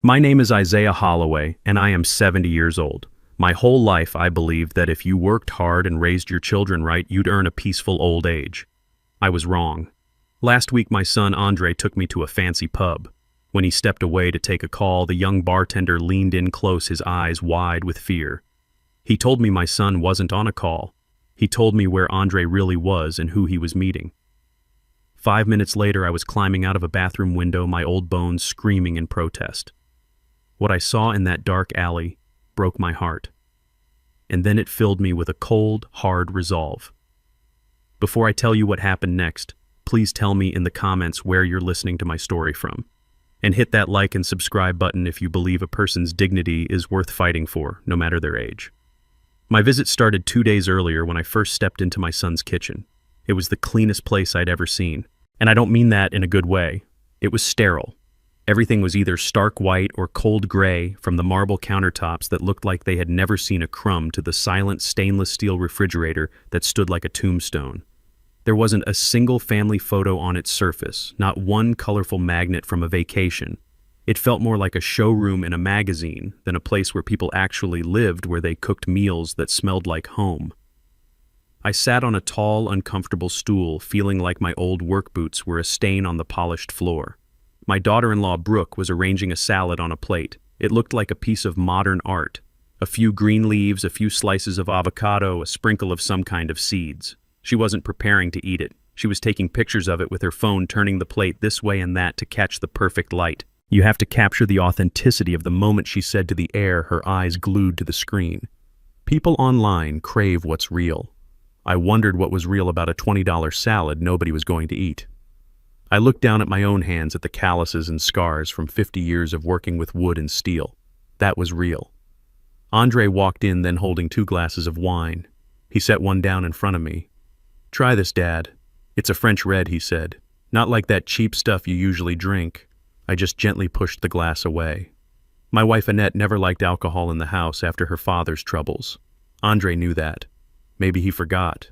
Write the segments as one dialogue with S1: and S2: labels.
S1: My name is Isaiah Holloway, and I am 70 years old. My whole life I believed that if you worked hard and raised your children right, you'd earn a peaceful old age. I was wrong. Last week my son Andre took me to a fancy pub. When he stepped away to take a call, the young bartender leaned in close, his eyes wide with fear. He told me my son wasn't on a call. He told me where Andre really was and who he was meeting. 5 minutes later I was climbing out of a bathroom window, my old bones screaming in protest. What I saw in that dark alley broke my heart. And then it filled me with a cold, hard resolve. Before I tell you what happened next, please tell me in the comments where you're listening to my story from. And hit that like and subscribe button if you believe a person's dignity is worth fighting for, no matter their age. My visit started 2 days earlier when I first stepped into my son's kitchen. It was the cleanest place I'd ever seen. And I don't mean that in a good way. It was sterile. Everything was either stark white or cold gray, from the marble countertops that looked like they had never seen a crumb to the silent stainless steel refrigerator that stood like a tombstone. There wasn't a single family photo on its surface, not one colorful magnet from a vacation. It felt more like a showroom in a magazine than a place where people actually lived, where they cooked meals that smelled like home. I sat on a tall, uncomfortable stool, feeling like my old work boots were a stain on the polished floor. My daughter-in-law Brooke was arranging a salad on a plate. It looked like a piece of modern art. A few green leaves, a few slices of avocado, a sprinkle of some kind of seeds. She wasn't preparing to eat it. She was taking pictures of it with her phone, turning the plate this way and that to catch the perfect light. "You have to capture the authenticity of the moment," she said to the air, her eyes glued to the screen. People online crave what's real. I wondered what was real about a $20 salad nobody was going to eat. I looked down at my own hands, at the calluses and scars from 50 years of working with wood and steel. That was real. Andre walked in, then holding 2 glasses of wine. He set one down in front of me. "Try this, Dad. It's a French red," he said. "Not like that cheap stuff you usually drink." I just gently pushed the glass away. My wife Annette never liked alcohol in the house after her father's troubles. Andre knew that. Maybe he forgot.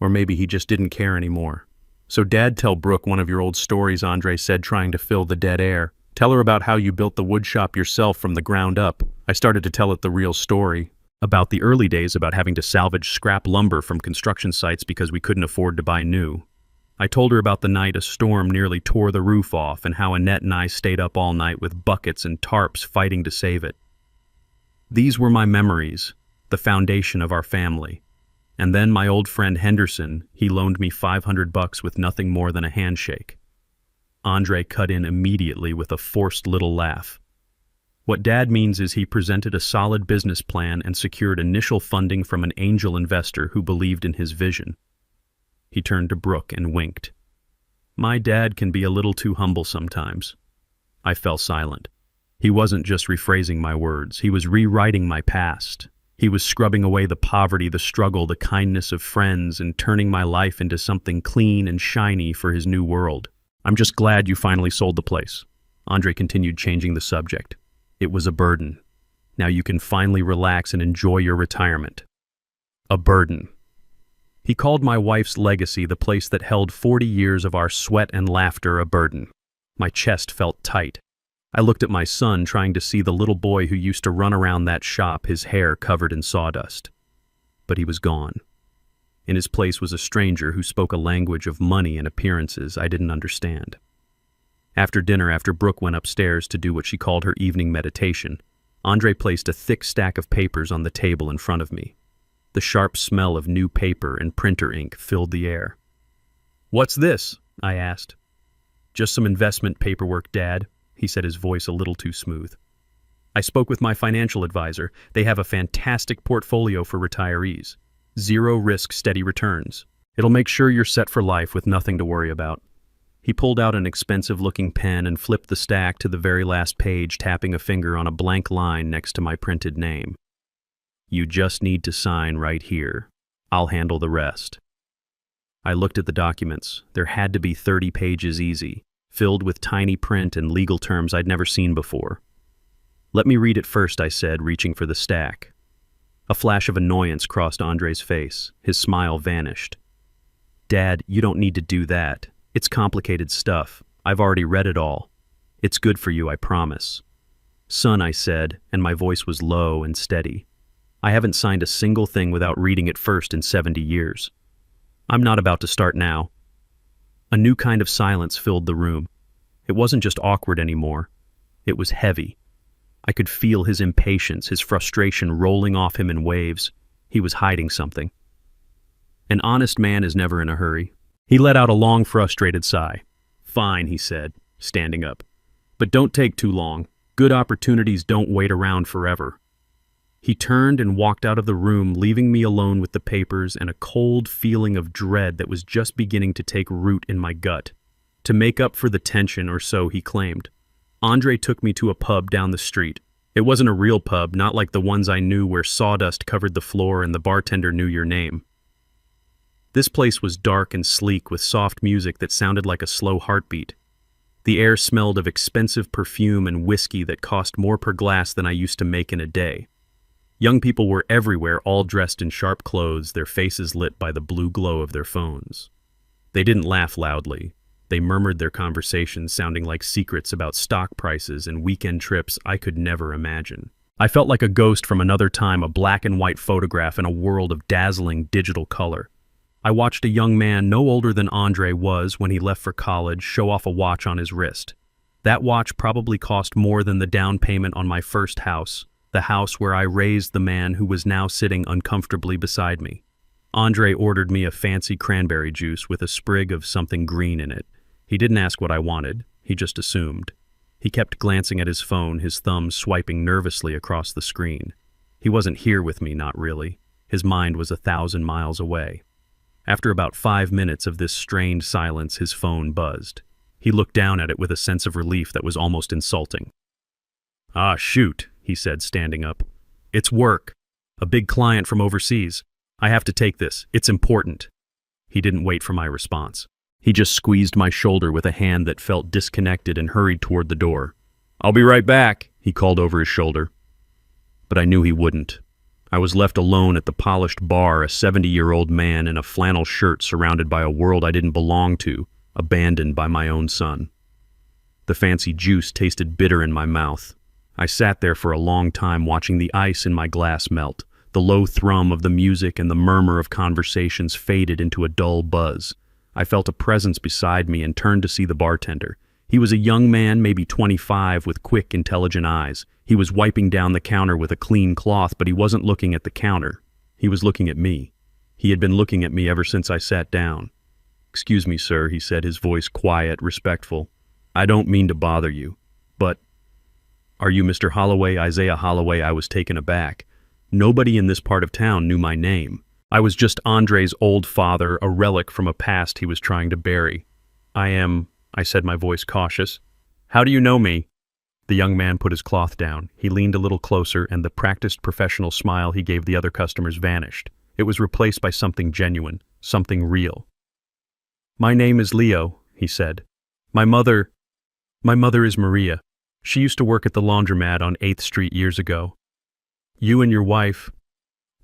S1: Or maybe he just didn't care anymore. "So Dad, tell Brooke one of your old stories," Andre said, trying to fill the dead air. "Tell her about how you built the wood shop yourself from the ground up." I started to tell it the real story. About the early days, about having to salvage scrap lumber from construction sites because we couldn't afford to buy new. I told her about the night a storm nearly tore the roof off and how Annette and I stayed up all night with buckets and tarps fighting to save it. These were my memories, the foundation of our family. And then my old friend Henderson, he loaned me $500 with nothing more than a handshake. Andre cut in immediately with a forced little laugh. "What Dad means is he presented a solid business plan and secured initial funding from an angel investor who believed in his vision." He turned to Brooke and winked. "My dad can be a little too humble sometimes." I fell silent. He wasn't just rephrasing my words, he was rewriting my past. He was scrubbing away the poverty, the struggle, the kindness of friends, and turning my life into something clean and shiny for his new world. "I'm just glad you finally sold the place." Andre continued, changing the subject. "It was a burden. Now you can finally relax and enjoy your retirement." A burden. He called my wife's legacy, the place that held 40 years of our sweat and laughter, a burden. My chest felt tight. I looked at my son, trying to see the little boy who used to run around that shop, his hair covered in sawdust. But he was gone. In his place was a stranger who spoke a language of money and appearances I didn't understand. After dinner, after Brooke went upstairs to do what she called her evening meditation, Andre placed a thick stack of papers on the table in front of me. The sharp smell of new paper and printer ink filled the air. "What's this?" I asked. "Just some investment paperwork, Dad," he said, his voice a little too smooth. "I spoke with my financial advisor. They have a fantastic portfolio for retirees. 0 risk, steady returns. It'll make sure you're set for life with nothing to worry about." He pulled out an expensive-looking pen and flipped the stack to the very last page, tapping a finger on a blank line next to my printed name. "You just need to sign right here. I'll handle the rest." I looked at the documents. There had to be 30 pages easy, filled with tiny print and legal terms I'd never seen before. "Let me read it first," I said, reaching for the stack. A flash of annoyance crossed Andre's face. His smile vanished. "Dad, you don't need to do that. It's complicated stuff. I've already read it all. It's good for you, I promise." "Son," I said, and my voice was low and steady. "I haven't signed a single thing without reading it first in 70 years. I'm not about to start now." A new kind of silence filled the room. It wasn't just awkward anymore. It was heavy. I could feel his impatience, his frustration rolling off him in waves. He was hiding something. An honest man is never in a hurry. He let out a long, frustrated sigh. "Fine," he said, standing up. "But don't take too long. Good opportunities don't wait around forever." He turned and walked out of the room, leaving me alone with the papers and a cold feeling of dread that was just beginning to take root in my gut. To make up for the tension, or so he claimed, Andre took me to a pub down the street. It wasn't a real pub, not like the ones I knew where sawdust covered the floor and the bartender knew your name. This place was dark and sleek with soft music that sounded like a slow heartbeat. The air smelled of expensive perfume and whiskey that cost more per glass than I used to make in a day. Young people were everywhere, all dressed in sharp clothes, their faces lit by the blue glow of their phones. They didn't laugh loudly. They murmured their conversations, sounding like secrets about stock prices and weekend trips I could never imagine. I felt like a ghost from another time, a black and white photograph in a world of dazzling digital color. I watched a young man no older than Andre was when he left for college show off a watch on his wrist. That watch probably cost more than the down payment on my first house, the house where I raised the man who was now sitting uncomfortably beside me. Andre ordered me a fancy cranberry juice with a sprig of something green in it. He didn't ask what I wanted, he just assumed. He kept glancing at his phone, his thumbs swiping nervously across the screen. He wasn't here with me, not really. His mind was 1,000 miles away. After about 5 minutes of this strained silence, his phone buzzed. He looked down at it with a sense of relief that was almost insulting. "Ah, shoot," he said, standing up. "It's work. A big client from overseas. I have to take this. It's important." He didn't wait for my response. He just squeezed my shoulder with a hand that felt disconnected and hurried toward the door. "I'll be right back," he called over his shoulder. But I knew he wouldn't. I was left alone at the polished bar, a 70-year-old man in a flannel shirt surrounded by a world I didn't belong to, abandoned by my own son. The fancy juice tasted bitter in my mouth. I sat there for a long time watching the ice in my glass melt. The low thrum of the music and the murmur of conversations faded into a dull buzz. I felt a presence beside me and turned to see the bartender. He was a young man, maybe 25, with quick, intelligent eyes. He was wiping down the counter with a clean cloth, but he wasn't looking at the counter. He was looking at me. He had been looking at me ever since I sat down. "Excuse me, sir," he said, his voice quiet, respectful. "I don't mean to bother you, but are you Mr. Holloway, Isaiah Holloway?" I was taken aback. Nobody in this part of town knew my name. I was just Andre's old father, a relic from a past he was trying to bury. "I am," I said, my voice cautious. "How do you know me?" The young man put his cloth down. He leaned a little closer, and the practiced professional smile he gave the other customers vanished. It was replaced by something genuine, something real. "My name is Leo," he said. My mother is Maria. She used to work at the laundromat on 8th Street years ago. You and your wife,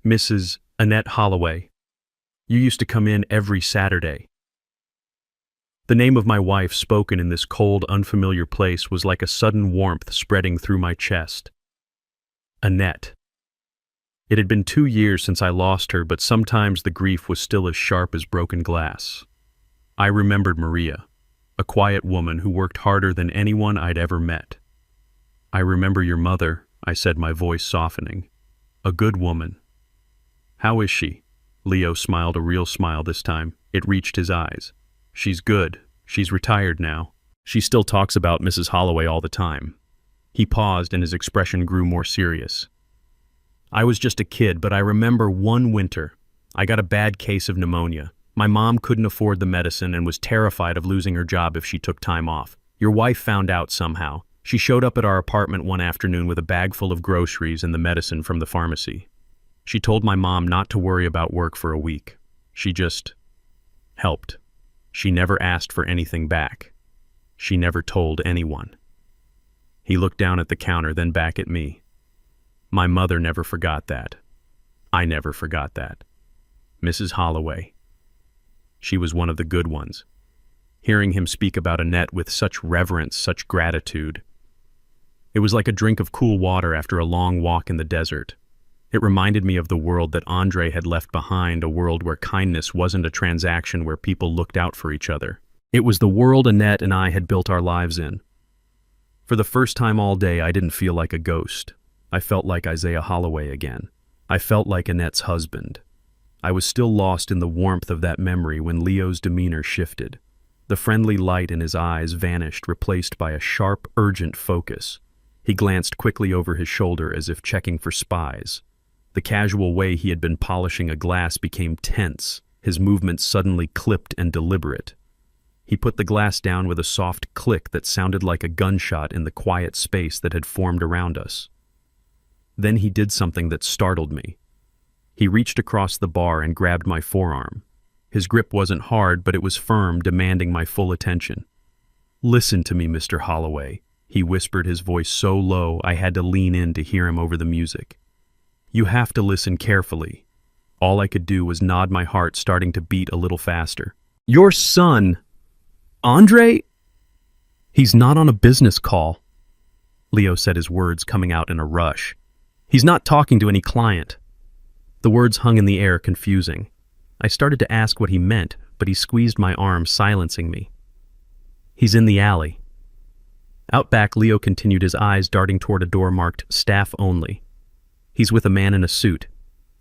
S1: Mrs. Annette Holloway, you used to come in every Saturday." The name of my wife, spoken in this cold, unfamiliar place, was like a sudden warmth spreading through my chest. Annette. It had been 2 years since I lost her, but sometimes the grief was still as sharp as broken glass. I remembered Maria, a quiet woman who worked harder than anyone I'd ever met. "I remember your mother," I said, my voice softening. "A good woman." "How is she?" Leo smiled, a real smile this time. It reached his eyes. "She's good. She's retired now. She still talks about Mrs. Holloway all the time." He paused and his expression grew more serious. "I was just a kid, but I remember one winter. I got a bad case of pneumonia. My mom couldn't afford the medicine and was terrified of losing her job if she took time off. Your wife found out somehow. She showed up at our apartment one afternoon with a bag full of groceries and the medicine from the pharmacy. She told my mom not to worry about work for a week. She just helped. She never asked for anything back. She never told anyone." He looked down at the counter, then back at me. "My mother never forgot that. I never forgot that. Mrs. Holloway. She was one of the good ones." Hearing him speak about Annette with such reverence, such gratitude, It was like a drink of cool water after a long walk in the desert. It reminded me of the world that Andre had left behind, a world where kindness wasn't a transaction where people looked out for each other. It was the world Annette and I had built our lives in. For the first time all day, I didn't feel like a ghost. I felt like Isaiah Holloway again. I felt like Annette's husband. I was still lost in the warmth of that memory when Leo's demeanor shifted. The friendly light in his eyes vanished, replaced by a sharp, urgent focus. He glanced quickly over his shoulder as if checking for spies. The casual way he had been polishing a glass became tense, his movements suddenly clipped and deliberate. He put the glass down with a soft click that sounded like a gunshot in the quiet space that had formed around us. Then he did something that startled me. He reached across the bar and grabbed my forearm. His grip wasn't hard, but it was firm, demanding my full attention. "Listen to me, Mr. Holloway," he whispered, his voice so low I had to lean in to hear him over the music. "You have to listen carefully." All I could do was nod, my heart starting to beat a little faster. "Your son, Andre? He's not on a business call," Leo said, his words coming out in a rush. "He's not talking to any client." The words hung in the air, confusing. I started to ask what he meant, but he squeezed my arm, silencing me. "He's in the alley." Out back, Leo continued, his eyes darting toward a door marked "Staff Only." "He's with a man in a suit.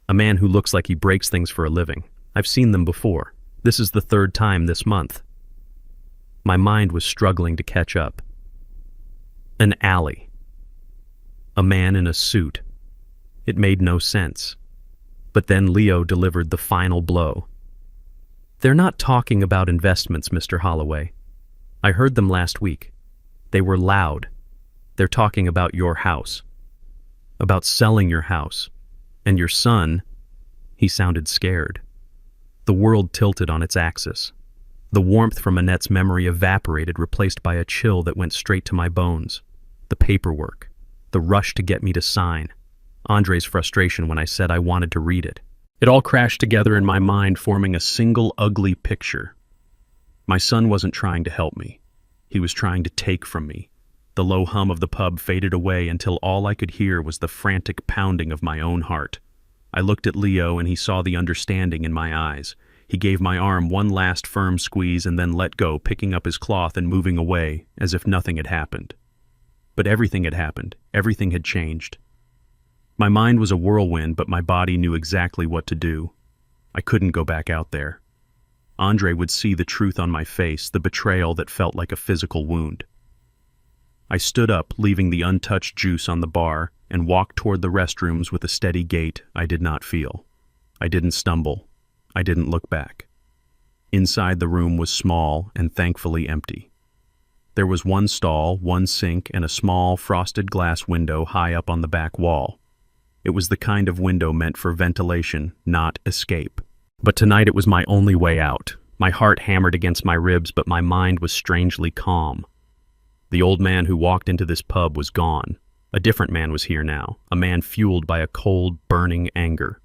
S1: A man who looks like he breaks things for a living. I've seen them before. This is the third time this month." My mind was struggling to catch up. An alley. A man in a suit. It made no sense. But then Leo delivered the final blow. "They're not talking about investments, Mr. Holloway. I heard them last week. They were loud. They're talking about your house. About selling your house. And your son." He sounded scared. The world tilted on its axis. The warmth from Annette's memory evaporated, replaced by a chill that went straight to my bones. The paperwork. The rush to get me to sign. Andre's frustration when I said I wanted to read it. It all crashed together in my mind, forming a single ugly picture. My son wasn't trying to help me. He was trying to take from me. The low hum of the pub faded away until all I could hear was the frantic pounding of my own heart. I looked at Leo and he saw the understanding in my eyes. He gave my arm one last firm squeeze and then let go, picking up his cloth and moving away as if nothing had happened. But everything had happened. Everything had changed. My mind was a whirlwind, but my body knew exactly what to do. I couldn't go back out there. Andre would see the truth on my face, the betrayal that felt like a physical wound. I stood up, leaving the untouched juice on the bar, and walked toward the restrooms with a steady gait I did not feel. I didn't stumble. I didn't look back. Inside, the room was small and thankfully empty. There was one stall, one sink, and a small frosted glass window high up on the back wall. It was the kind of window meant for ventilation, not escape. But tonight it was my only way out. My heart hammered against my ribs, but my mind was strangely calm. The old man who walked into this pub was gone. A different man was here now, a man fueled by a cold, burning anger.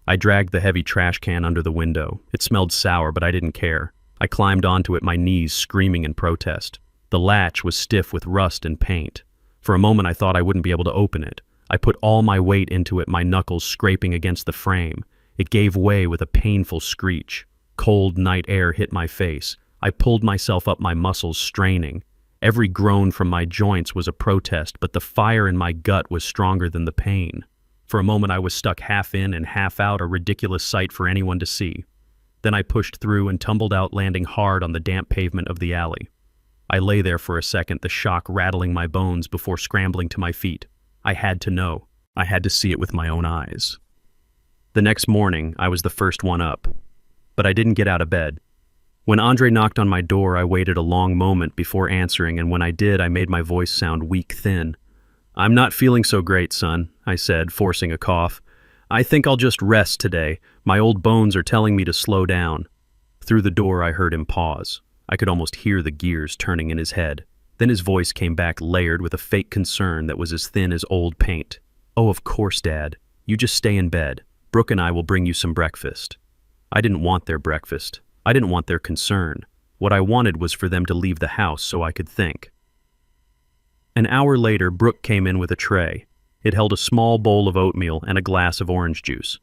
S1: I dragged the heavy trash can under the window. It smelled sour, but I didn't care. I climbed onto it, my knees screaming in protest. The latch was stiff with rust and paint. For a moment I thought I wouldn't be able to open it. I put all my weight into it, my knuckles scraping against the frame. It gave way with a painful screech. Cold night air hit my face. I pulled myself up, my muscles straining. Every groan from my joints was a protest, but the fire in my gut was stronger than the pain. For a moment I was stuck half in and half out, a ridiculous sight for anyone to see. Then I pushed through and tumbled out, landing hard on the damp pavement of the alley. I lay there for a second, the shock rattling my bones, before scrambling to my feet. I had to know. I had to see it with my own eyes. The next morning, I was the first one up. But I didn't get out of bed. When Andre knocked on my door, I waited a long moment before answering, and when I did, I made my voice sound weak, thin. "I'm not feeling so great, son," I said, forcing a cough. "I think I'll just rest today. My old bones are telling me to slow down." Through the door, I heard him pause. I could almost hear the gears turning in his head. Then his voice came back, layered with a fake concern that was as thin as old paint. "Oh, of course, Dad. You just stay in bed. Brooke and I will bring you some breakfast." I didn't want their breakfast. I didn't want their concern. What I wanted was for them to leave the house so I could think. An hour later, Brooke came in with a tray. It held a small bowl of oatmeal and a glass of orange juice.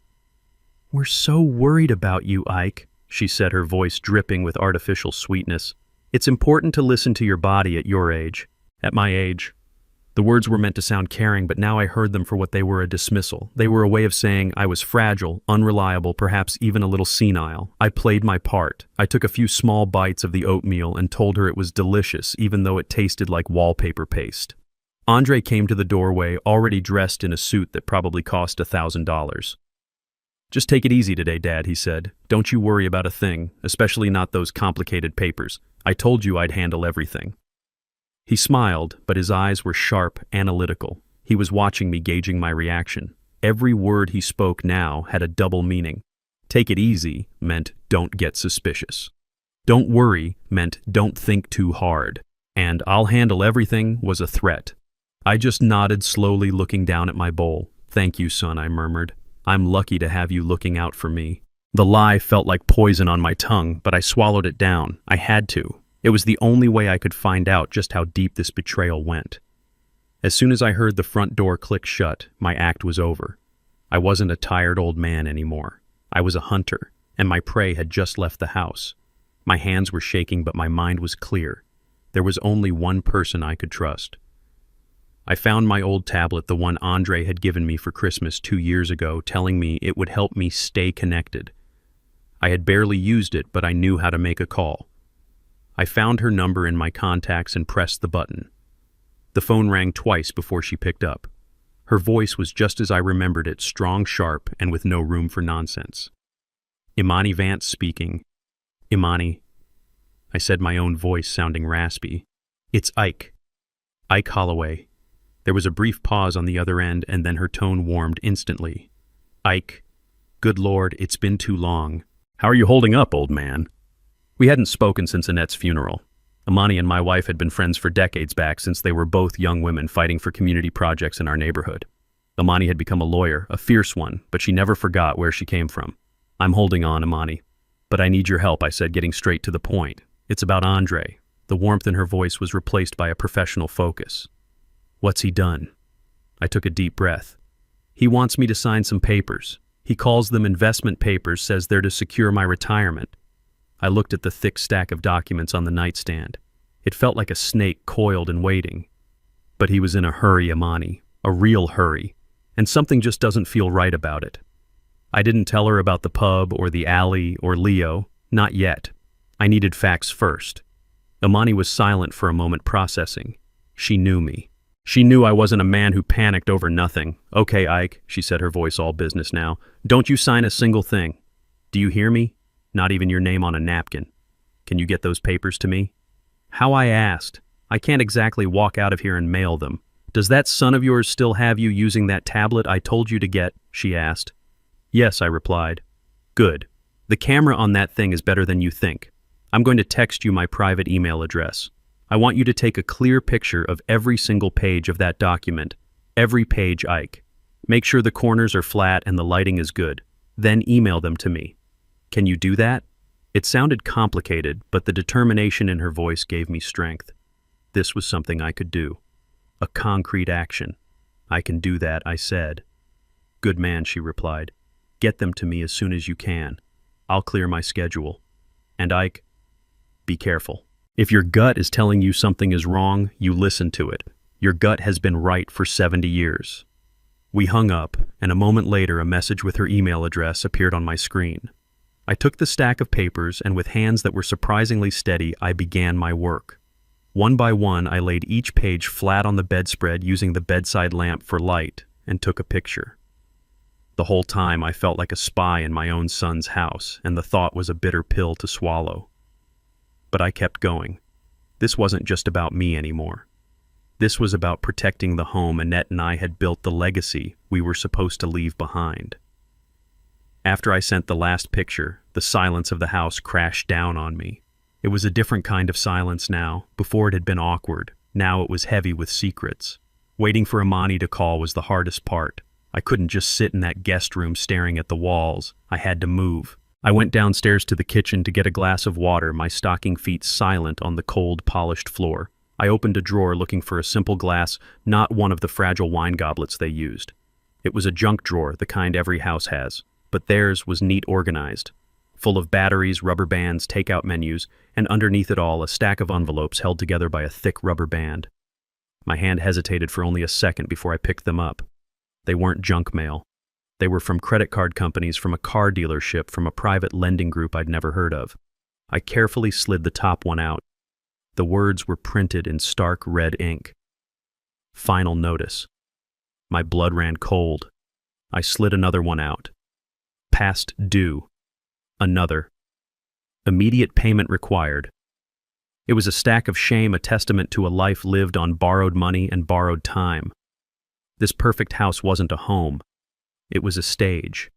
S1: "We're so worried about you, Ike," she said, her voice dripping with artificial sweetness. "It's important to listen to your body at your age." At my age. The words were meant to sound caring, but now I heard them for what they were: a dismissal. They were a way of saying I was fragile, unreliable, perhaps even a little senile. I played my part. I took a few small bites of the oatmeal and told her it was delicious, even though it tasted like wallpaper paste. Andre came to the doorway, already dressed in a suit that probably cost $1,000. "Just take it easy today, Dad," he said. "Don't you worry about a thing, especially not those complicated papers. I told you I'd handle everything." He smiled, but his eyes were sharp, analytical. He was watching me, gauging my reaction. Every word he spoke now had a double meaning. Take it easy meant don't get suspicious. Don't worry meant don't think too hard. And I'll handle everything was a threat. I just nodded slowly, looking down at my bowl. "Thank you, son," I murmured. "I'm lucky to have you looking out for me." The lie felt like poison on my tongue, but I swallowed it down. I had to. It was the only way I could find out just how deep this betrayal went. As soon as I heard the front door click shut, my act was over. I wasn't a tired old man anymore. I was a hunter, and my prey had just left the house. My hands were shaking, but my mind was clear. There was only one person I could trust. I found my old tablet, the one Andre had given me for Christmas 2 years ago, telling me it would help me stay connected. I had barely used it, but I knew how to make a call. I found her number in my contacts and pressed the button. The phone rang twice before she picked up. Her voice was just as I remembered it, strong, sharp, and with no room for nonsense. "Imani Vance speaking." "Imani," I said, my own voice sounding raspy. "It's Ike. Ike Holloway." There was a brief pause on the other end, and then her tone warmed instantly. "Ike, good Lord, it's been too long. How are you holding up, old man?" We hadn't spoken since Annette's funeral. Imani and my wife had been friends for decades back, since they were both young women fighting for community projects in our neighborhood. Imani had become a lawyer, a fierce one, but she never forgot where she came from. "I'm holding on, Imani. But I need your help," I said, getting straight to the point. "It's about Andre." The warmth in her voice was replaced by a professional focus. "What's he done?" I took a deep breath. "He wants me to sign some papers. He calls them investment papers, says they're to secure my retirement." I looked at the thick stack of documents on the nightstand. It felt like a snake coiled and waiting. But he was in a hurry, Imani, a real hurry, and something just doesn't feel right about it. I didn't tell her about the pub or the alley or Leo, not yet. I needed facts first. Imani was silent for a moment, processing. She knew me. She knew I wasn't a man who panicked over nothing. "Okay, Ike," she said, her voice all business now. "Don't you sign a single thing. Do you hear me? Not even your name on a napkin. Can you get those papers to me?" How, I asked. "I can't exactly walk out of here and mail them." "Does that son of yours still have you using that tablet I told you to get?" she asked. "Yes," I replied. "Good. The camera on that thing is better than you think. I'm going to text you my private email address. I want you to take a clear picture of every single page of that document. Every page, Ike. Make sure the corners are flat and the lighting is good. Then email them to me. Can you do that?" It sounded complicated, but the determination in her voice gave me strength. This was something I could do. A concrete action. "I can do that," I said. "Good man," she replied. "Get them to me as soon as you can. I'll clear my schedule. And Ike, be careful. If your gut is telling you something is wrong, you listen to it. Your gut has been right for 70 years. We hung up, and a moment later a message with her email address appeared on my screen. I took the stack of papers, and with hands that were surprisingly steady, I began my work. One by one, I laid each page flat on the bedspread using the bedside lamp for light, and took a picture. The whole time I felt like a spy in my own son's house, and the thought was a bitter pill to swallow. But I kept going. This wasn't just about me anymore. This was about protecting the home Annette and I had built, the legacy we were supposed to leave behind. After I sent the last picture, the silence of the house crashed down on me. It was a different kind of silence now. Before it had been awkward. Now it was heavy with secrets. Waiting for Imani to call was the hardest part. I couldn't just sit in that guest room staring at the walls. I had to move. I went downstairs to the kitchen to get a glass of water, my stocking feet silent on the cold, polished floor. I opened a drawer looking for a simple glass, not one of the fragile wine goblets they used. It was a junk drawer, the kind every house has, but theirs was neat organized, full of batteries, rubber bands, takeout menus, and underneath it all a stack of envelopes held together by a thick rubber band. My hand hesitated for only a second before I picked them up. They weren't junk mail. They were from credit card companies, from a car dealership, from a private lending group I'd never heard of. I carefully slid the top one out. The words were printed in stark red ink. Final notice. My blood ran cold. I slid another one out. Past due. Another. Immediate payment required. It was a stack of shame, a testament to a life lived on borrowed money and borrowed time. This perfect house wasn't a home. It was a stage.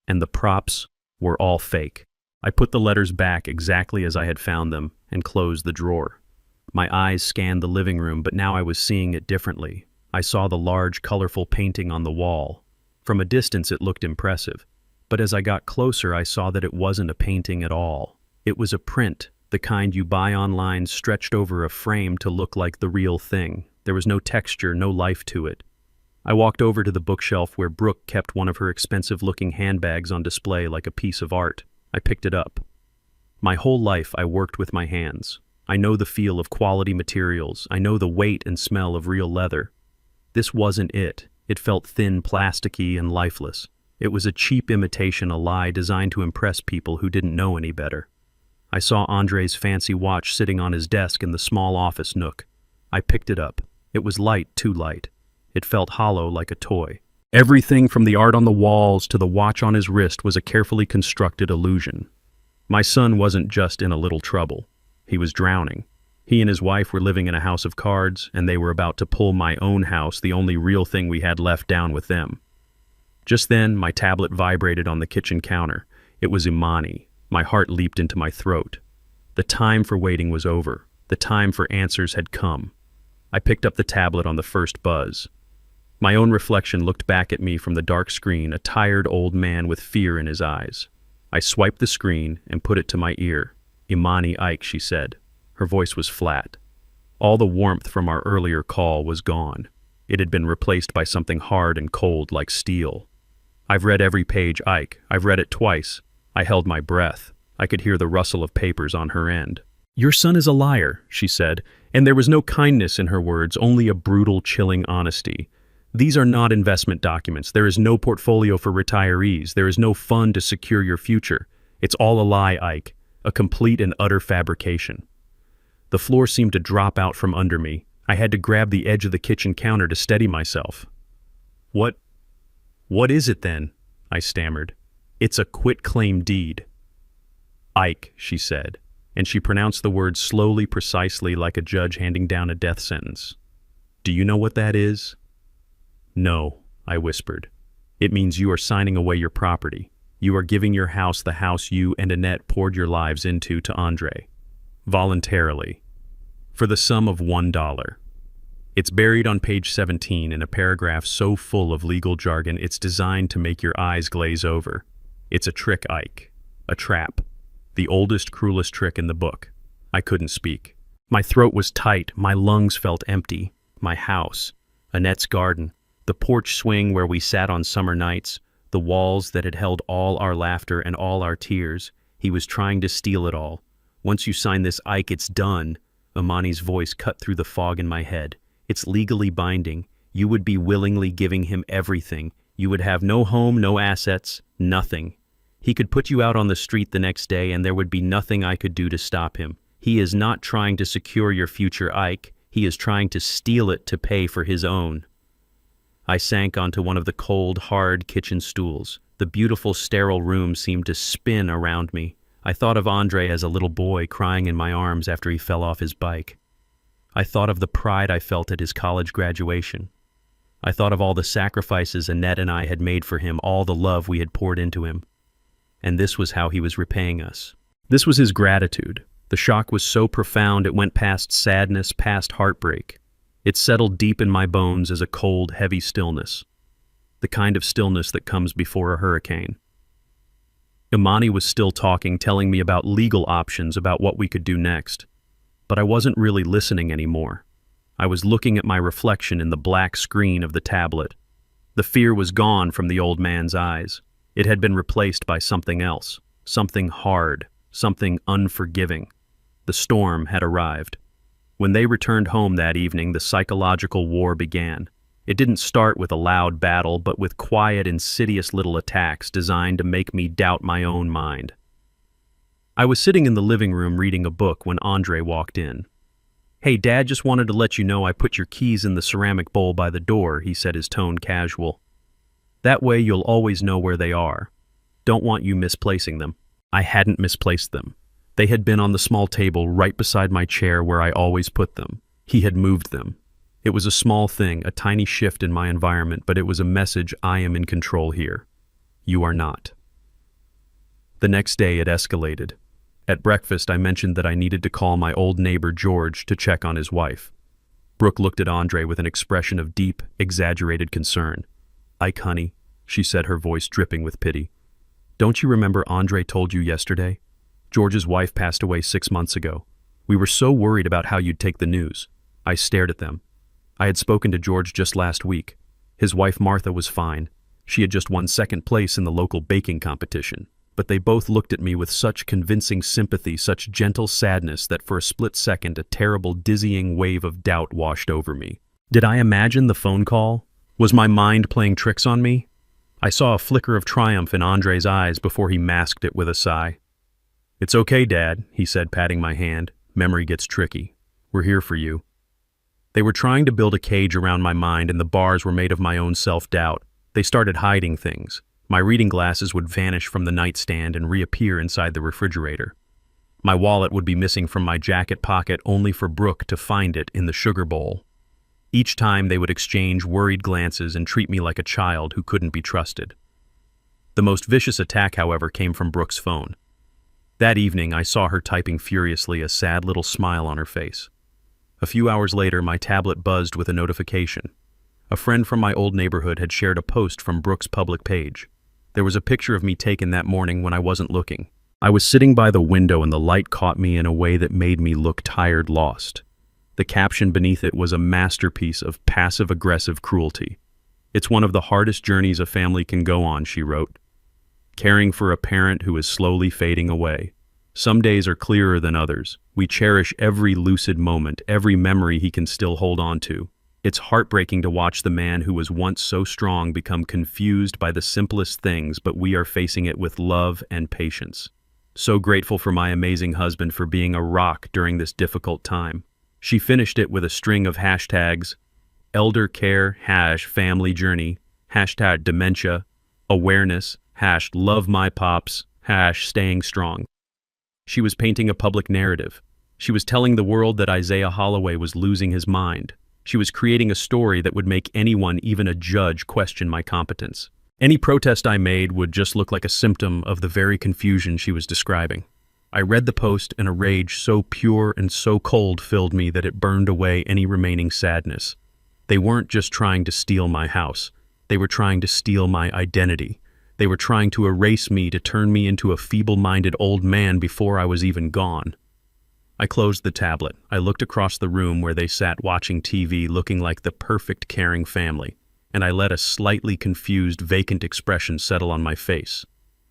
S1: And the props were all fake. I put the letters back exactly as I had found them and closed the drawer. My eyes scanned the living room, but now I was seeing it differently. I saw the large, colorful painting on the wall. From a distance it looked impressive, but as I got closer I saw that it wasn't a painting at all. It was a print, the kind you buy online, stretched over a frame to look like the real thing. There was no texture, no life to it. I walked over to the bookshelf where Brooke kept one of her expensive-looking handbags on display like a piece of art. I picked it up. My whole life I worked with my hands. I know the feel of quality materials. I know the weight and smell of real leather. This wasn't it. It felt thin, plasticky, and lifeless. It was a cheap imitation, a lie designed to impress people who didn't know any better. I saw Andre's fancy watch sitting on his desk in the small office nook. I picked it up. It was light, too light. It felt hollow like a toy. Everything from the art on the walls to the watch on his wrist was a carefully constructed illusion. My son wasn't just in a little trouble. He was drowning. He and his wife were living in a house of cards, and they were about to pull my own house, the only real thing we had left, down with them. Just then, my tablet vibrated on the kitchen counter. It was Imani. My heart leaped into my throat. The time for waiting was over. The time for answers had come. I picked up the tablet on the first buzz. My own reflection looked back at me from the dark screen, a tired old man with fear in his eyes. I swiped the screen and put it to my ear. "Imani Ike," she said. Her voice was flat. All the warmth from our earlier call was gone. It had been replaced by something hard and cold like steel. "I've read every page, Ike. I've read it twice." I held my breath. I could hear the rustle of papers on her end. "Your son is a liar," she said, and there was no kindness in her words, only a brutal, chilling honesty. "These are not investment documents. There is no portfolio for retirees. There is no fund to secure your future. It's all a lie, Ike. A complete and utter fabrication." The floor seemed to drop out from under me. I had to grab the edge of the kitchen counter to steady myself. What is it then?" I stammered. "It's a quitclaim deed." "Ike," she said, and she pronounced the words slowly, precisely, like a judge handing down a death sentence. "Do you know what that is?" "No," I whispered. "It means you are signing away your property. You are giving your house, the house you and Annette poured your lives into, to Andre. Voluntarily. For the sum of $1. It's buried on page 17 in a paragraph so full of legal jargon it's designed to make your eyes glaze over. It's a trick, Ike. A trap. The oldest, cruelest trick in the book." I couldn't speak. My throat was tight. My lungs felt empty. My house. Annette's garden. The porch swing where we sat on summer nights, the walls that had held all our laughter and all our tears. He was trying to steal it all. "Once you sign this, Ike, it's done." Imani's voice cut through the fog in my head. "It's legally binding. You would be willingly giving him everything. You would have no home, no assets, nothing. He could put you out on the street the next day and there would be nothing I could do to stop him. He is not trying to secure your future, Ike. He is trying to steal it to pay for his own." I sank onto one of the cold, hard kitchen stools. The beautiful, sterile room seemed to spin around me. I thought of Andre as a little boy crying in my arms after he fell off his bike. I thought of the pride I felt at his college graduation. I thought of all the sacrifices Annette and I had made for him, all the love we had poured into him. And this was how he was repaying us. This was his gratitude. The shock was so profound it went past sadness, past heartbreak. It settled deep in my bones as a cold, heavy stillness. The kind of stillness that comes before a hurricane. Imani was still talking, telling me about legal options, about what we could do next. but I wasn't really listening anymore. I was looking at my reflection in the black screen of the tablet. The fear was gone from the old man's eyes. It had been replaced by something else, something hard, something unforgiving. The storm had arrived. When they returned home that evening, the psychological war began. It didn't start with a loud battle, but with quiet, insidious little attacks designed to make me doubt my own mind. I was sitting in the living room reading a book when Andre walked in. "Hey, Dad, just wanted to let you know I put your keys in the ceramic bowl by the door," he said, his tone casual. "That way you'll always know where they are. Don't want you misplacing them." I hadn't misplaced them. They had been on the small table right beside my chair where I always put them. He had moved them. It was a small thing, a tiny shift in my environment, but it was a message: I am in control here. You are not. The next day it escalated. At breakfast, I mentioned that I needed to call my old neighbor George to check on his wife. Brooke looked at Andre with an expression of deep, exaggerated concern. "Ike, honey," she said, her voice dripping with pity. "Don't you remember Andre told you yesterday? George's wife passed away 6 months ago. We were so worried about how you'd take the news." I stared at them. I had spoken to George just last week. His wife Martha was fine. She had just won second place in the local baking competition. But they both looked at me with such convincing sympathy, such gentle sadness, that for a split second a terrible, dizzying wave of doubt washed over me. Did I imagine the phone call? Was my mind playing tricks on me? I saw a flicker of triumph in Andre's eyes before he masked it with a sigh. "It's okay, Dad," he said, patting my hand. "Memory gets tricky. We're here for you." They were trying to build a cage around my mind, and the bars were made of my own self-doubt. They started hiding things. My reading glasses would vanish from the nightstand and reappear inside the refrigerator. My wallet would be missing from my jacket pocket, only for Brooke to find it in the sugar bowl. Each time they would exchange worried glances and treat me like a child who couldn't be trusted. The most vicious attack, however, came from Brooke's phone. That evening, I saw her typing furiously, a sad little smile on her face. A few hours later, my tablet buzzed with a notification. A friend from my old neighborhood had shared a post from Brooke's public page. There was a picture of me taken that morning when I wasn't looking. I was sitting by the window and the light caught me in a way that made me look tired, lost. The caption beneath it was a masterpiece of passive-aggressive cruelty. "It's one of the hardest journeys a family can go on," she wrote. "Caring for a parent who is slowly fading away. Some days are clearer than others. We cherish every lucid moment, every memory he can still hold on to. It's heartbreaking to watch the man who was once so strong become confused by the simplest things, but we are facing it with love and patience. So grateful for my amazing husband for being a rock during this difficult time." She finished it with a string of hashtags: elder care, #family journey, #dementia, awareness, #love my pops, #staying strong. She was painting a public narrative. She was telling the world that Isaiah Holloway was losing his mind. She was creating a story that would make anyone, even a judge, question my competence. Any protest I made would just look like a symptom of the very confusion she was describing. I read the post, and a rage so pure and so cold filled me that it burned away any remaining sadness. They weren't just trying to steal my house. They were trying to steal my identity. They were trying to erase me, to turn me into a feeble-minded old man before I was even gone. I closed the tablet. I looked across the room where they sat watching TV, looking like the perfect caring family, and I let a slightly confused, vacant expression settle on my face.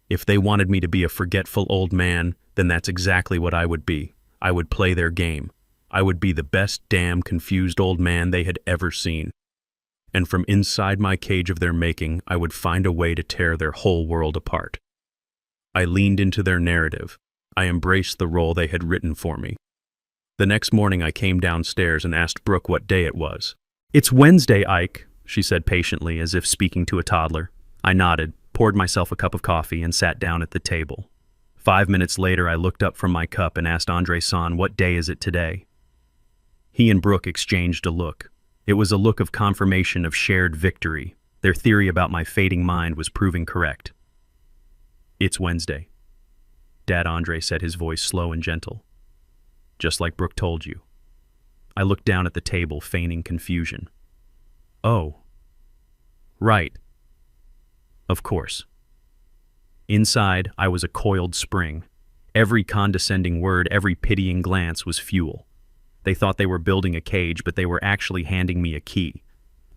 S1: If they wanted me to be a forgetful old man, then that's exactly what I would be. I would play their game. I would be the best damn confused old man they had ever seen. And from inside my cage of their making, I would find a way to tear their whole world apart. I leaned into their narrative. I embraced the role they had written for me. The next morning I came downstairs and asked Brooke what day it was. "It's Wednesday, Ike," she said patiently, as if speaking to a toddler. I nodded, poured myself a cup of coffee, and sat down at the table. 5 minutes later, I looked up from my cup and asked Andre-san, "What day is it today?" He and Brooke exchanged a look. It was a look of confirmation, of shared victory. Their theory about my fading mind was proving correct. "It's Wednesday." Dad, Andre said, his voice slow and gentle. "Just like Brooke told you." I looked down at the table, feigning confusion. "Oh. Right. Of course." Inside, I was a coiled spring. Every condescending word, every pitying glance was fuel. They thought they were building a cage, but they were actually handing me a key.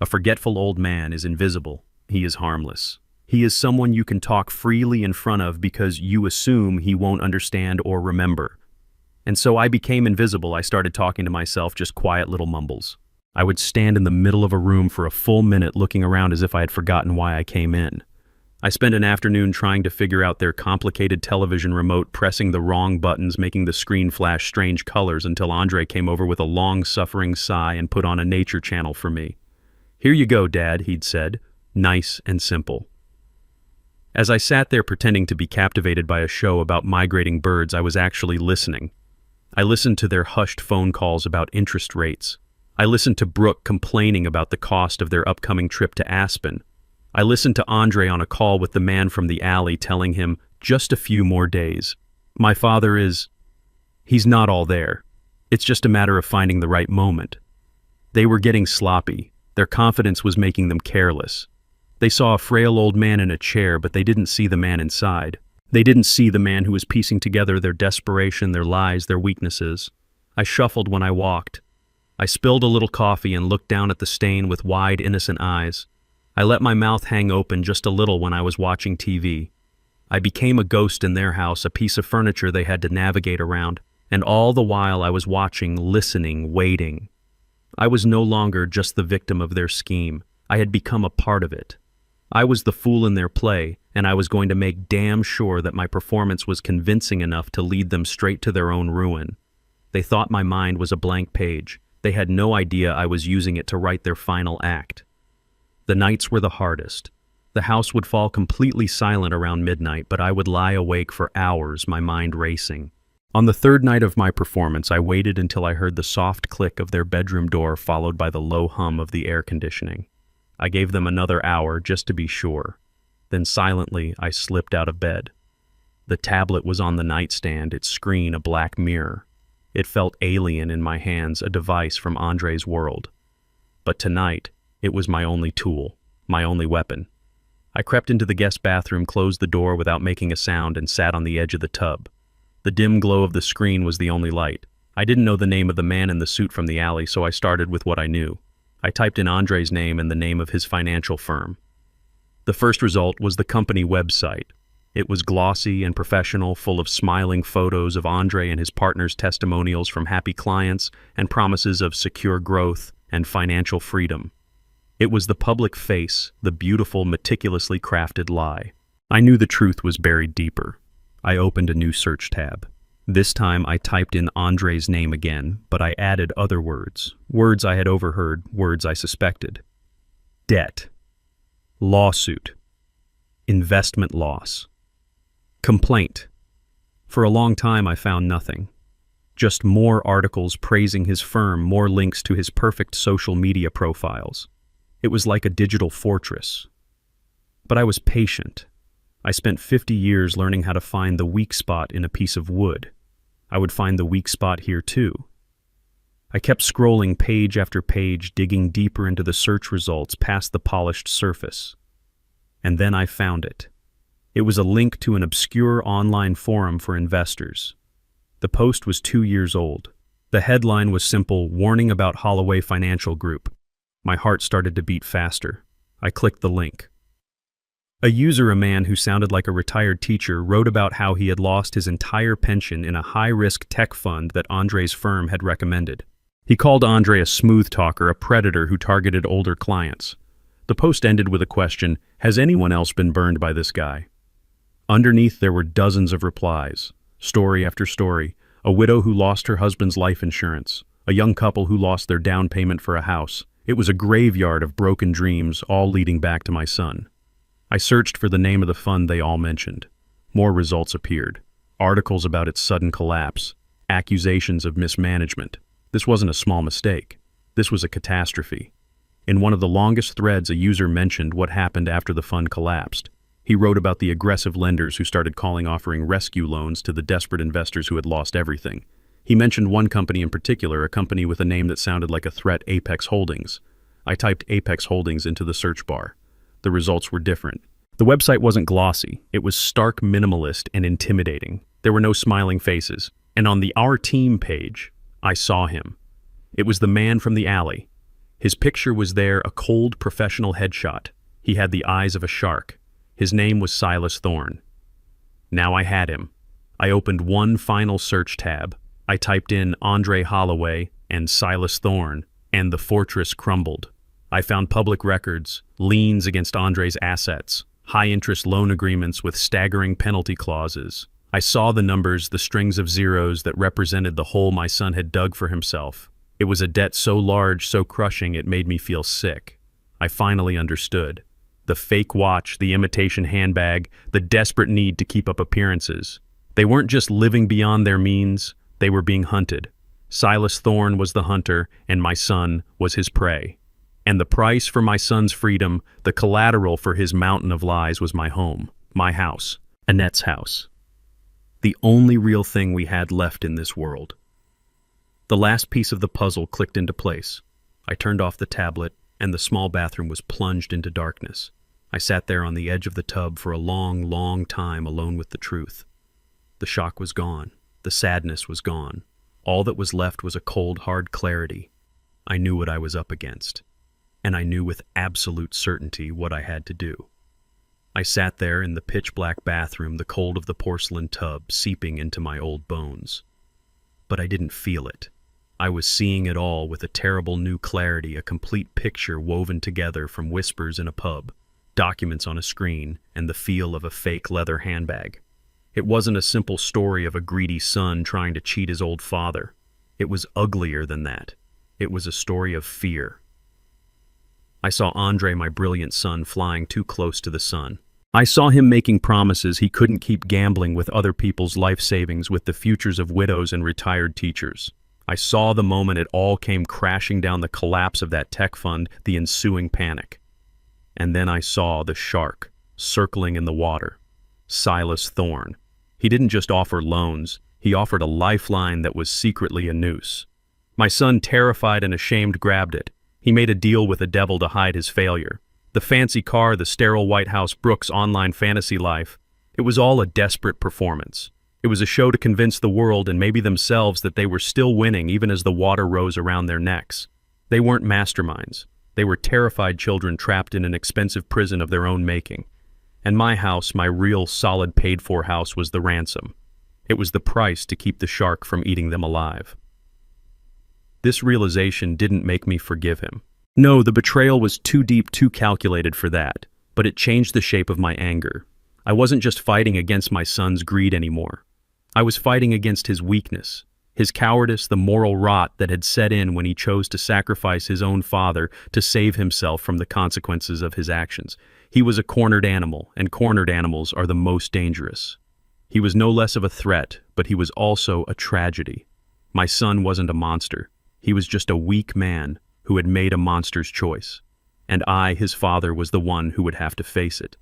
S1: A forgetful old man is invisible. He is harmless. He is someone you can talk freely in front of because you assume he won't understand or remember. And so I became invisible. I started talking to myself, just quiet little mumbles. I would stand in the middle of a room for a full minute looking around as if I had forgotten why I came in. I spent an afternoon trying to figure out their complicated television remote, pressing the wrong buttons, making the screen flash strange colors until Andre came over with a long-suffering sigh and put on a nature channel for me. "Here you go, Dad," he'd said, nice and simple. As I sat there pretending to be captivated by a show about migrating birds, I was actually listening. I listened to their hushed phone calls about interest rates. I listened to Brooke complaining about the cost of their upcoming trip to Aspen. I listened to Andre on a call with the man from the alley telling him just a few more days. My father he's not all there. It's just a matter of finding the right moment. They were getting sloppy. Their confidence was making them careless. They saw a frail old man in a chair, but they didn't see the man inside. They didn't see the man who was piecing together their desperation, their lies, their weaknesses. I shuffled when I walked. I spilled a little coffee and looked down at the stain with wide, innocent eyes. I let my mouth hang open just a little when I was watching TV. I became a ghost in their house, a piece of furniture they had to navigate around, and all the while I was watching, listening, waiting. I was no longer just the victim of their scheme. I had become a part of it. I was the fool in their play, and I was going to make damn sure that my performance was convincing enough to lead them straight to their own ruin. They thought my mind was a blank page. They had no idea I was using it to write their final act. The nights were the hardest. The house would fall completely silent around midnight, but I would lie awake for hours, my mind racing. On the third night of my performance, I waited until I heard the soft click of their bedroom door followed by the low hum of the air conditioning. I gave them another hour just to be sure. Then silently, I slipped out of bed. The tablet was on the nightstand, its screen a black mirror. It felt alien in my hands, a device from Andre's world. But tonight, it was my only tool, my only weapon. I crept into the guest bathroom, closed the door without making a sound, and sat on the edge of the tub. The dim glow of the screen was the only light. I didn't know the name of the man in the suit from the alley, so I started with what I knew. I typed in Andre's name and the name of his financial firm. The first result was the company website. It was glossy and professional, full of smiling photos of Andre and his partner's testimonials from happy clients and promises of secure growth and financial freedom. It was the public face, the beautiful, meticulously crafted lie. I knew the truth was buried deeper. I opened a new search tab. This time I typed in Andre's name again, but I added other words. Words I had overheard, words I suspected. Debt. Lawsuit. Investment loss. Complaint. For a long time I found nothing. Just more articles praising his firm, more links to his perfect social media profiles. It was like a digital fortress. But I was patient. I spent 50 years learning how to find the weak spot in a piece of wood. I would find the weak spot here too. I kept scrolling page after page, digging deeper into the search results past the polished surface. And then I found it. It was a link to an obscure online forum for investors. The post was 2 years old. The headline was simple, "Warning about Holloway Financial Group." My heart started to beat faster. I clicked the link. A user, a man who sounded like a retired teacher, wrote about how he had lost his entire pension in a high-risk tech fund that Andre's firm had recommended. He called Andre a smooth talker, a predator who targeted older clients. The post ended with a question, "Has anyone else been burned by this guy?" Underneath there were dozens of replies, story after story, a widow who lost her husband's life insurance, a young couple who lost their down payment for a house. It was a graveyard of broken dreams, all leading back to my son. I searched for the name of the fund they all mentioned. More results appeared. Articles about its sudden collapse, accusations of mismanagement. This wasn't a small mistake. This was a catastrophe. In one of the longest threads, a user mentioned what happened after the fund collapsed. He wrote about the aggressive lenders who started offering rescue loans to the desperate investors who had lost everything. He mentioned one company in particular, a company with a name that sounded like a threat, Apex Holdings. I typed Apex Holdings into the search bar. The results were different. The website wasn't glossy. It was stark minimalist and intimidating. There were no smiling faces. And on the Our Team page, I saw him. It was the man from the alley. His picture was there, a cold professional headshot. He had the eyes of a shark. His name was Silas Thorne. Now I had him. I opened one final search tab. I typed in Andre Holloway and Silas Thorne, and the fortress crumbled. I found public records, liens against Andre's assets, high-interest loan agreements with staggering penalty clauses. I saw the numbers, the strings of zeros that represented the hole my son had dug for himself. It was a debt so large, so crushing, it made me feel sick. I finally understood. The fake watch, the imitation handbag, the desperate need to keep up appearances. They weren't just living beyond their means, they were being hunted. Silas Thorne was the hunter, and my son was his prey. And the price for my son's freedom, the collateral for his mountain of lies, was my home, my house, Annette's house. The only real thing we had left in this world. The last piece of the puzzle clicked into place. I turned off the tablet, and the small bathroom was plunged into darkness. I sat there on the edge of the tub for a long, long time alone with the truth. The shock was gone. The sadness was gone. All that was left was a cold, hard clarity. I knew what I was up against. And I knew with absolute certainty what I had to do. I sat there in the pitch-black bathroom, the cold of the porcelain tub seeping into my old bones. But I didn't feel it. I was seeing it all with a terrible new clarity, a complete picture woven together from whispers in a pub, documents on a screen, and the feel of a fake leather handbag. It wasn't a simple story of a greedy son trying to cheat his old father. It was uglier than that. It was a story of fear. I saw Andre, my brilliant son, flying too close to the sun. I saw him making promises he couldn't keep gambling with other people's life savings, with the futures of widows and retired teachers. I saw the moment it all came crashing down, the collapse of that tech fund, the ensuing panic. And then I saw the shark circling in the water. Silas Thorne. He didn't just offer loans, he offered a lifeline that was secretly a noose. My son, terrified and ashamed, grabbed it. He made a deal with the devil to hide his failure. The fancy car, the sterile White House, Brooks' online fantasy life. It was all a desperate performance. It was a show to convince the world and maybe themselves that they were still winning even as the water rose around their necks. They weren't masterminds. They were terrified children trapped in an expensive prison of their own making. And my house, my real, solid, paid-for house, was the ransom. It was the price to keep the shark from eating them alive. This realization didn't make me forgive him. No, the betrayal was too deep, too calculated for that, but it changed the shape of my anger. I wasn't just fighting against my son's greed anymore. I was fighting against his weakness, his cowardice, the moral rot that had set in when he chose to sacrifice his own father to save himself from the consequences of his actions. He was a cornered animal, and cornered animals are the most dangerous. He was no less of a threat, but he was also a tragedy. My son wasn't a monster. He was just a weak man who had made a monster's choice, and I, his father, was the one who would have to face it.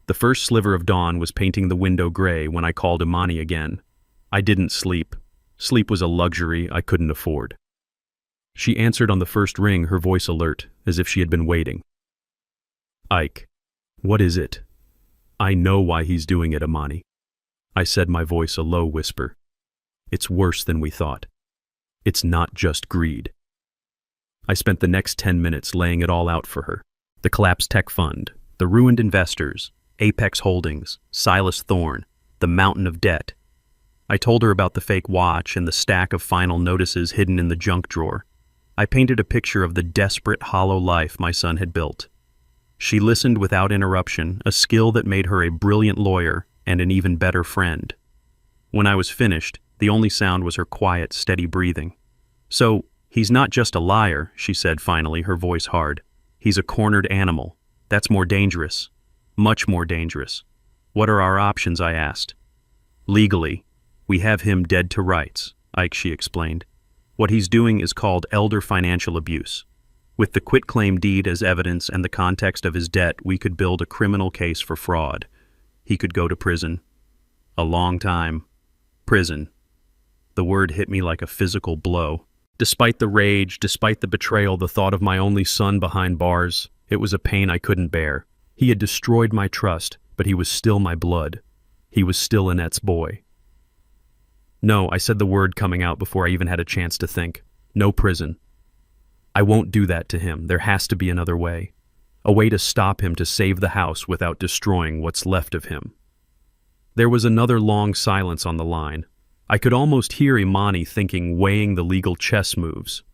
S1: The first sliver of dawn was painting the window gray when I called Imani again. I didn't sleep. Sleep was a luxury I couldn't afford. She answered on the first ring, her voice alert, as if she had been waiting. "Ike, what is it?" "I know why he's doing it, Imani." I said, my voice a low whisper. "It's worse than we thought. It's not just greed." I spent the next 10 minutes laying it all out for her. The collapsed tech fund, the ruined investors, Apex Holdings, Silas Thorne, the mountain of debt. I told her about the fake watch and the stack of final notices hidden in the junk drawer. I painted a picture of the desperate, hollow life my son had built. She listened without interruption, a skill that made her a brilliant lawyer and an even better friend. When I was finished, the only sound was her quiet, steady breathing. "So, he's not just a liar," she said finally, her voice hard. "He's a cornered animal. That's more dangerous. Much more dangerous." "What are our options?" I asked. "Legally, we have him dead to rights," Ike, she explained. "What he's doing is called elder financial abuse. With the quitclaim deed as evidence and the context of his debt, we could build a criminal case for fraud. He could go to prison. A long time. Prison." The word hit me like a physical blow. Despite the rage, despite the betrayal, the thought of my only son behind bars, it was a pain I couldn't bear. He had destroyed my trust, but he was still my blood. He was still Annette's boy. "No," I said, the word coming out before I even had a chance to think. No prison. I won't do that to him. There has to be another way. A way to stop him, to save the house without destroying what's left of him. There was another long silence on the line. I could almost hear Imani thinking, weighing the legal chess moves.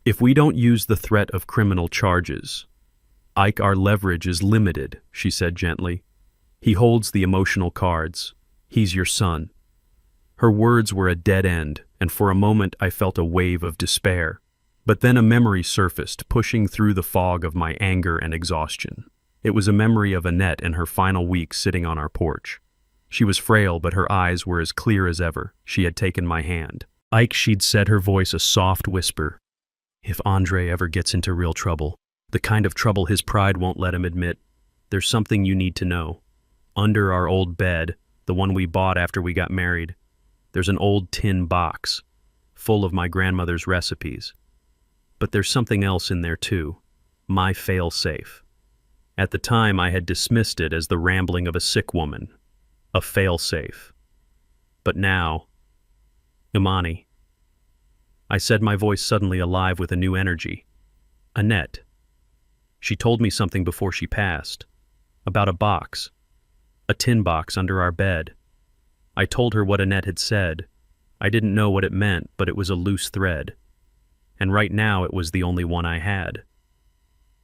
S1: If we don't use the threat of criminal charges, Ike, our leverage is limited, she said gently. He holds the emotional cards. He's your son. Her words were a dead end, and for a moment I felt a wave of despair. But then a memory surfaced, pushing through the fog of my anger and exhaustion. It was a memory of Annette in her final week sitting on our porch. She was frail, but her eyes were as clear as ever. She had taken my hand. Ike, she'd said, her voice a soft whisper. If Andre ever gets into real trouble, the kind of trouble his pride won't let him admit, there's something you need to know. Under our old bed, the one we bought after we got married, there's an old tin box, full of my grandmother's recipes. But there's something else in there too, my fail-safe. At the time, I had dismissed it as the rambling of a sick woman, a fail-safe. But now, Imani, I said, my voice suddenly alive with a new energy. Annette. She told me something before she passed, about a box, a tin box under our bed. I told her what Annette had said. I didn't know what it meant, but it was a loose thread. And right now it was the only one I had.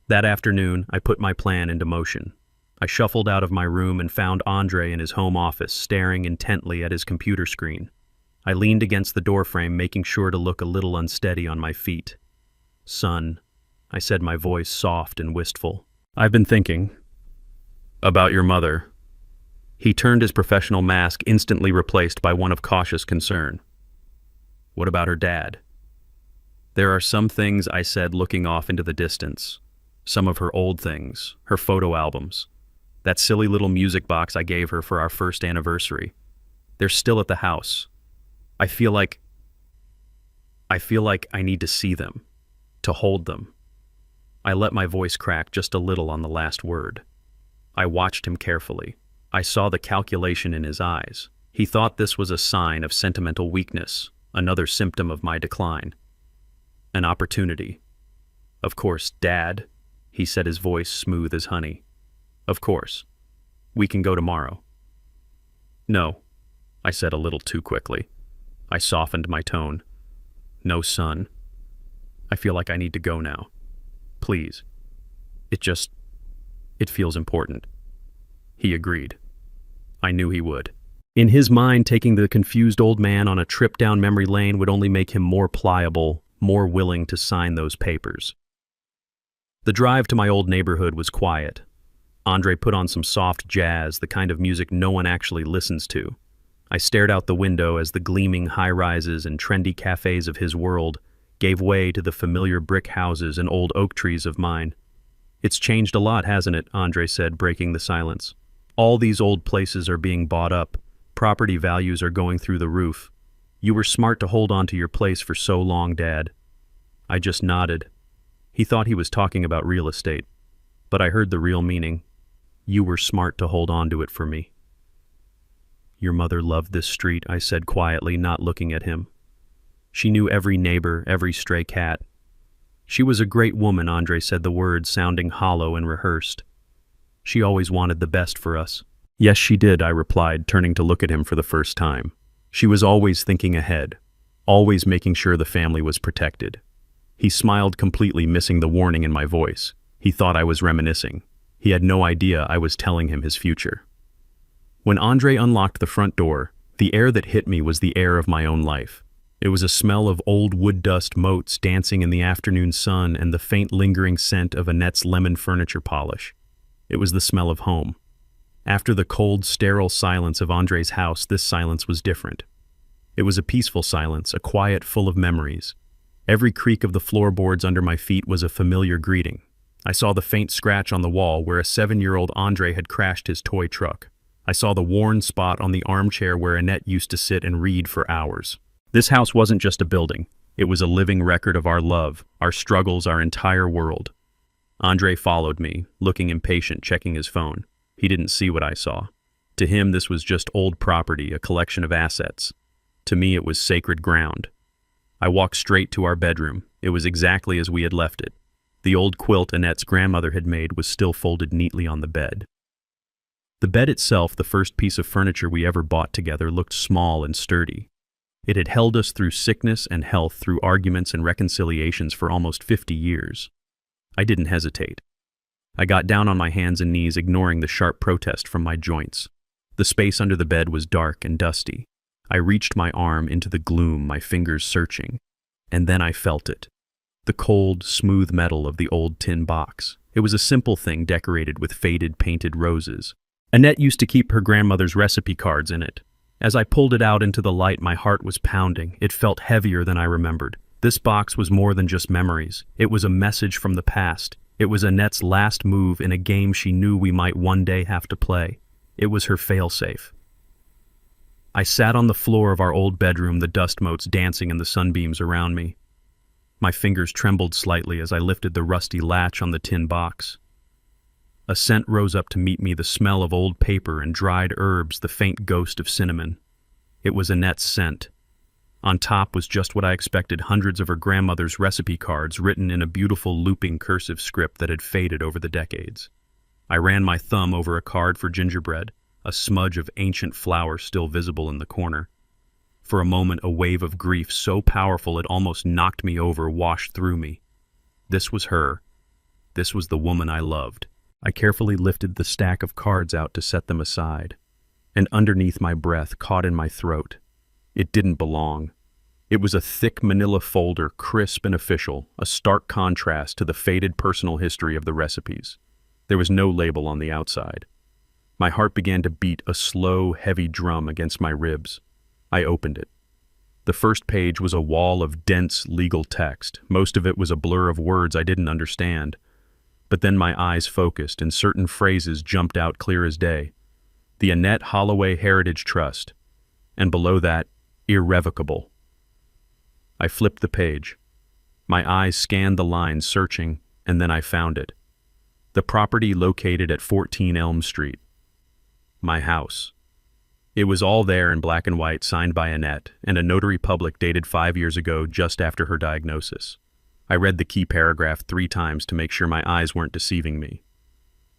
S1: That afternoon, I put my plan into motion. I shuffled out of my room and found Andre in his home office, staring intently at his computer screen. I leaned against the doorframe, making sure to look a little unsteady on my feet. Son, I said, my voice soft and wistful. I've been thinking about your mother. He turned his professional mask, instantly replaced by one of cautious concern. What about her dad? There are some things, I said, looking off into the distance. Some of her old things, her photo albums. That silly little music box I gave her for our first anniversary. They're still at the house. I feel like I need to see them, to hold them. I let my voice crack just a little on the last word. I watched him carefully. I saw the calculation in his eyes. He thought this was a sign of sentimental weakness, another symptom of my decline. An opportunity. Of course, Dad, he said, his voice smooth as honey. Of course. We can go tomorrow. No, I said a little too quickly. I softened my tone. No, son. I feel like I need to go now. Please. It feels important. He agreed. I knew he would. In his mind, taking the confused old man on a trip down memory lane would only make him more pliable, more willing to sign those papers. The drive to my old neighborhood was quiet. Andre put on some soft jazz, the kind of music no one actually listens to. I stared out the window as the gleaming high-rises and trendy cafes of his world gave way to the familiar brick houses and old oak trees of mine. It's changed a lot, hasn't it? Andre said, breaking the silence. All these old places are being bought up. Property values are going through the roof. You were smart to hold on to your place for so long, Dad. I just nodded. He thought he was talking about real estate, but I heard the real meaning. You were smart to hold on to it for me. Your mother loved this street, I said quietly, not looking at him. She knew every neighbor, every stray cat. She was a great woman, Andre said, the words sounding hollow and rehearsed. She always wanted the best for us. Yes, she did, I replied, turning to look at him for the first time. She was always thinking ahead, always making sure the family was protected. He smiled, completely missing the warning in my voice. He thought I was reminiscing. He had no idea I was telling him his future. When Andre unlocked the front door, the air that hit me was the air of my own life. It was a smell of old wood dust motes dancing in the afternoon sun and the faint lingering scent of Annette's lemon furniture polish. It was the smell of home. After the cold, sterile silence of Andre's house, this silence was different. It was a peaceful silence, a quiet full of memories. Every creak of the floorboards under my feet was a familiar greeting. I saw the faint scratch on the wall where a 7-year-old Andre had crashed his toy truck. I saw the worn spot on the armchair where Annette used to sit and read for hours. This house wasn't just a building. It was a living record of our love, our struggles, our entire world. Andre followed me, looking impatient, checking his phone. He didn't see what I saw. To him, this was just old property, a collection of assets. To me, it was sacred ground. I walked straight to our bedroom. It was exactly as we had left it. The old quilt Annette's grandmother had made was still folded neatly on the bed. The bed itself, the first piece of furniture we ever bought together, looked small and sturdy. It had held us through sickness and health, through arguments and reconciliations for almost 50 years. I didn't hesitate. I got down on my hands and knees, ignoring the sharp protest from my joints. The space under the bed was dark and dusty. I reached my arm into the gloom, my fingers searching. And then I felt it. The cold, smooth metal of the old tin box. It was a simple thing decorated with faded, painted roses. Annette used to keep her grandmother's recipe cards in it. As I pulled it out into the light, my heart was pounding. It felt heavier than I remembered. This box was more than just memories. It was a message from the past. It was Annette's last move in a game she knew we might one day have to play. It was her failsafe. I sat on the floor of our old bedroom, the dust motes dancing in the sunbeams around me. My fingers trembled slightly as I lifted the rusty latch on the tin box. A scent rose up to meet me, the smell of old paper and dried herbs, the faint ghost of cinnamon. It was Annette's scent. On top was just what I expected, hundreds of her grandmother's recipe cards written in a beautiful looping cursive script that had faded over the decades. I ran my thumb over a card for gingerbread, a smudge of ancient flour still visible in the corner. For a moment, a wave of grief so powerful it almost knocked me over washed through me. This was her. This was the woman I loved. I carefully lifted the stack of cards out to set them aside, and underneath my breath caught in my throat. It didn't belong. It was a thick manila folder, crisp and official, a stark contrast to the faded personal history of the recipes. There was no label on the outside. My heart began to beat a slow, heavy drum against my ribs. I opened it. The first page was a wall of dense legal text. Most of it was a blur of words I didn't understand. But then my eyes focused, and certain phrases jumped out clear as day. The Annette Holloway Heritage Trust, and below that, irrevocable. I flipped the page. My eyes scanned the lines, searching, and then I found it. The property located at 14 Elm Street. My house. It was all there in black and white, signed by Annette, and a notary public dated 5 years ago, just after her diagnosis. I read the key paragraph 3 times to make sure my eyes weren't deceiving me.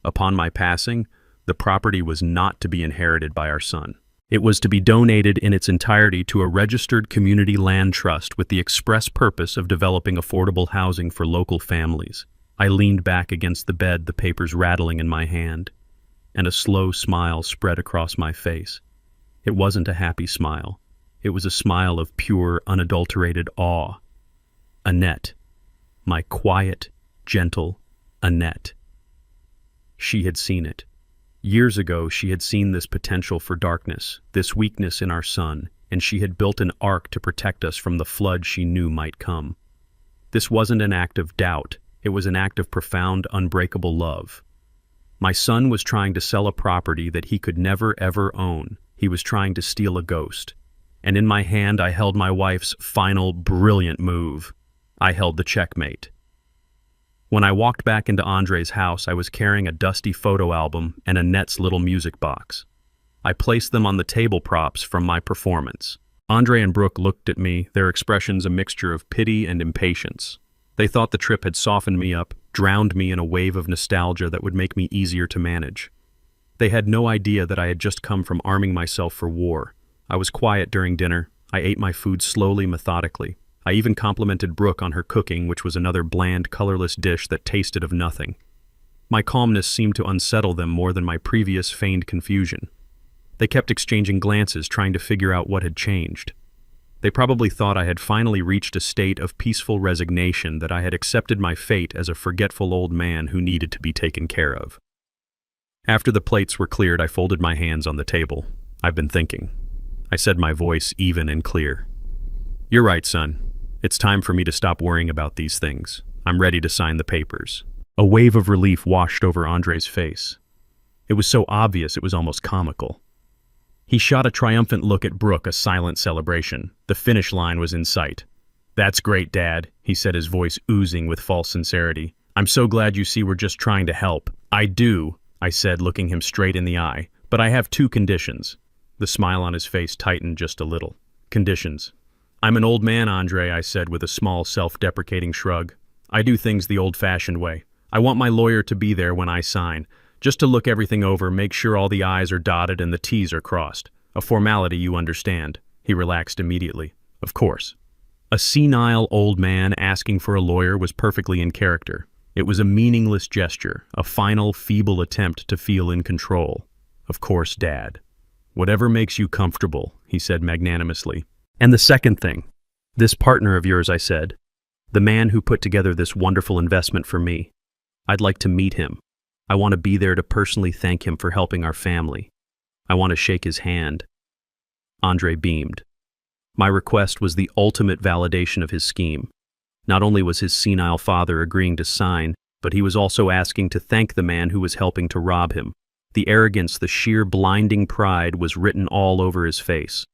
S1: Upon my passing, the property was not to be inherited by our son. It was to be donated in its entirety to a registered community land trust with the express purpose of developing affordable housing for local families. I leaned back against the bed, the papers rattling in my hand, and a slow smile spread across my face. It wasn't a happy smile. It was a smile of pure, unadulterated awe. Annette. My quiet, gentle Annette. She had seen it. Years ago, she had seen this potential for darkness, this weakness in our son, and she had built an ark to protect us from the flood she knew might come. This wasn't an act of doubt. It was an act of profound, unbreakable love. My son was trying to sell a property that he could never, ever own. He was trying to steal a ghost. And in my hand, I held my wife's final, brilliant move. I held the checkmate. When I walked back into Andre's house, I was carrying a dusty photo album and Annette's little music box. I placed them on the table props from my performance. Andre and Brooke looked at me, their expressions a mixture of pity and impatience. They thought the trip had softened me up, drowned me in a wave of nostalgia that would make me easier to manage. They had no idea that I had just come from arming myself for war. I was quiet during dinner. I ate my food slowly, methodically. I even complimented Brooke on her cooking, which was another bland, colorless dish that tasted of nothing. My calmness seemed to unsettle them more than my previous feigned confusion. They kept exchanging glances, trying to figure out what had changed. They probably thought I had finally reached a state of peaceful resignation, that I had accepted my fate as a forgetful old man who needed to be taken care of. After the plates were cleared, I folded my hands on the table. I've been thinking. I said, my voice even and clear. You're right, son. It's time for me to stop worrying about these things. I'm ready to sign the papers. A wave of relief washed over Andre's face. It was so obvious it was almost comical. He shot a triumphant look at Brooke, a silent celebration. The finish line was in sight. That's great, Dad, he said, his voice oozing with false sincerity. I'm so glad you see we're just trying to help. I do, I said, looking him straight in the eye, but I have 2 conditions. The smile on his face tightened just a little. Conditions. I'm an old man, Andre, I said with a small self-deprecating shrug. I do things the old-fashioned way. I want my lawyer to be there when I sign, just to look everything over, make sure all the I's are dotted and the T's are crossed. A formality, you understand. He relaxed immediately. Of course. A senile old man asking for a lawyer was perfectly in character. It was a meaningless gesture, a final, feeble attempt to feel in control. Of course, Dad. Whatever makes you comfortable, he said magnanimously. And the second thing, this partner of yours, I said, the man who put together this wonderful investment for me. I'd like to meet him. I want to be there to personally thank him for helping our family. I want to shake his hand. Andre beamed. My request was the ultimate validation of his scheme. Not only was his senile father agreeing to sign, but he was also asking to thank the man who was helping to rob him. The arrogance, the sheer blinding pride was written all over his face.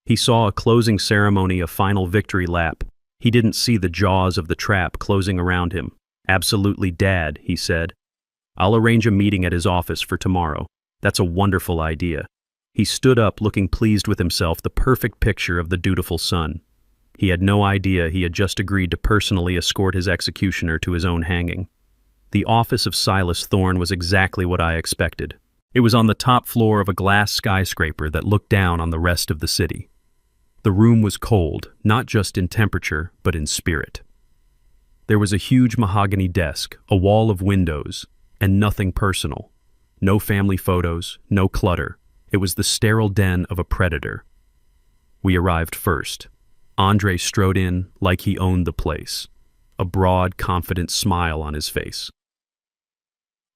S1: He saw a closing ceremony, a final victory lap. He didn't see the jaws of the trap closing around him. Absolutely, Dad, he said. I'll arrange a meeting at his office for tomorrow. That's a wonderful idea. He stood up, looking pleased with himself, the perfect picture of the dutiful son. He had no idea he had just agreed to personally escort his executioner to his own hanging. The office of Silas Thorne was exactly what I expected. It was on the top floor of a glass skyscraper that looked down on the rest of the city. The room was cold, not just in temperature, but in spirit. There was a huge mahogany desk, a wall of windows, and nothing personal. No family photos, no clutter. It was the sterile den of a predator. We arrived first. Andre strode in like he owned the place, a broad, confident smile on his face.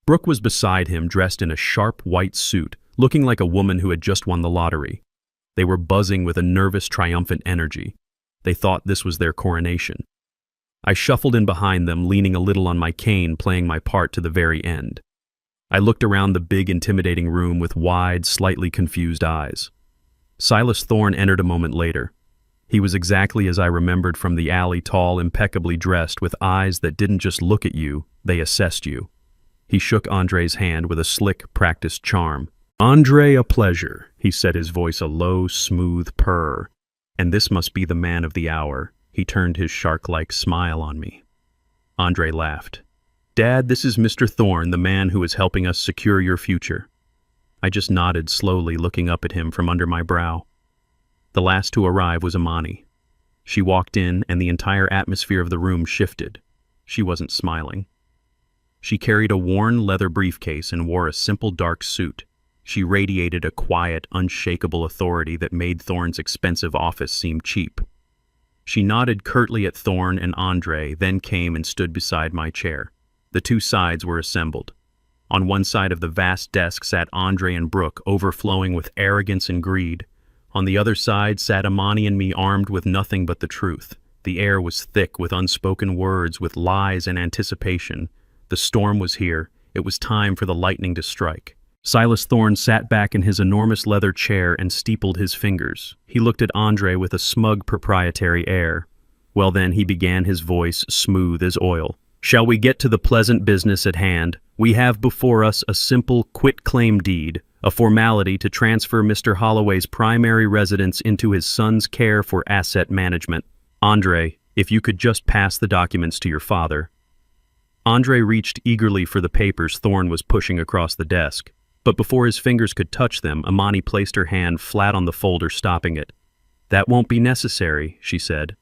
S1: Brooke was beside him, dressed in a sharp white suit, looking like a woman who had just won the lottery. They were buzzing with a nervous, triumphant energy. They thought this was their coronation. I shuffled in behind them, leaning a little on my cane, playing my part to the very end. I looked around the big, intimidating room with wide, slightly confused eyes. Silas Thorne entered a moment later. He was exactly as I remembered from the alley, tall, impeccably dressed, with eyes that didn't just look at you, they assessed you. He shook Andre's hand with a slick, practiced charm. Andre, a pleasure, he said, his voice a low, smooth purr. And this must be the man of the hour. He turned his shark-like smile on me. Andre laughed. Dad, this is Mr. Thorne, the man who is helping us secure your future. I just nodded slowly, looking up at him from under my brow. The last to arrive was Imani. She walked in, and the entire atmosphere of the room shifted. She wasn't smiling. She carried a worn leather briefcase and wore a simple dark suit. She radiated a quiet, unshakable authority that made Thorne's expensive office seem cheap. She nodded curtly at Thorne and Andre, then came and stood beside my chair. The two sides were assembled. On one side of the vast desk sat Andre and Brooke, overflowing with arrogance and greed. On the other side sat Imani and me, armed with nothing but the truth. The air was thick with unspoken words, with lies and anticipation. The storm was here. It was time for the lightning to strike. Silas Thorne sat back in his enormous leather chair and steepled his fingers. He looked at Andre with a smug, proprietary air. Well then, he began, his voice smooth as oil. Shall we get to the pleasant business at hand? We have before us a simple quitclaim deed, a formality to transfer Mr. Holloway's primary residence into his son's care for asset management. Andre, if you could just pass the documents to your father. Andre reached eagerly for the papers Thorne was pushing across the desk. But before his fingers could touch them, Imani placed her hand flat on the folder, stopping it. That won't be necessary, she said.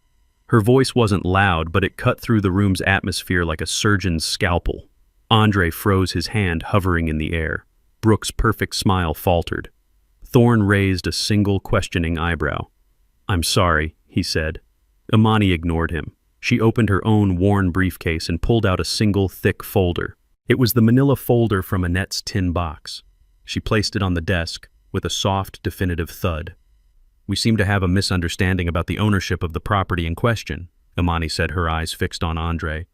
S1: Her voice wasn't loud, but it cut through the room's atmosphere like a surgeon's scalpel. Andre froze, his hand hovering in the air. Brooke's perfect smile faltered. Thorne raised a single questioning eyebrow. I'm sorry, he said. Imani ignored him. She opened her own worn briefcase and pulled out a single thick folder. It was the manila folder from Annette's tin box. She placed it on the desk with a soft, definitive thud. We seem to have a misunderstanding about the ownership of the property in question, Imani said, her eyes fixed on Andre.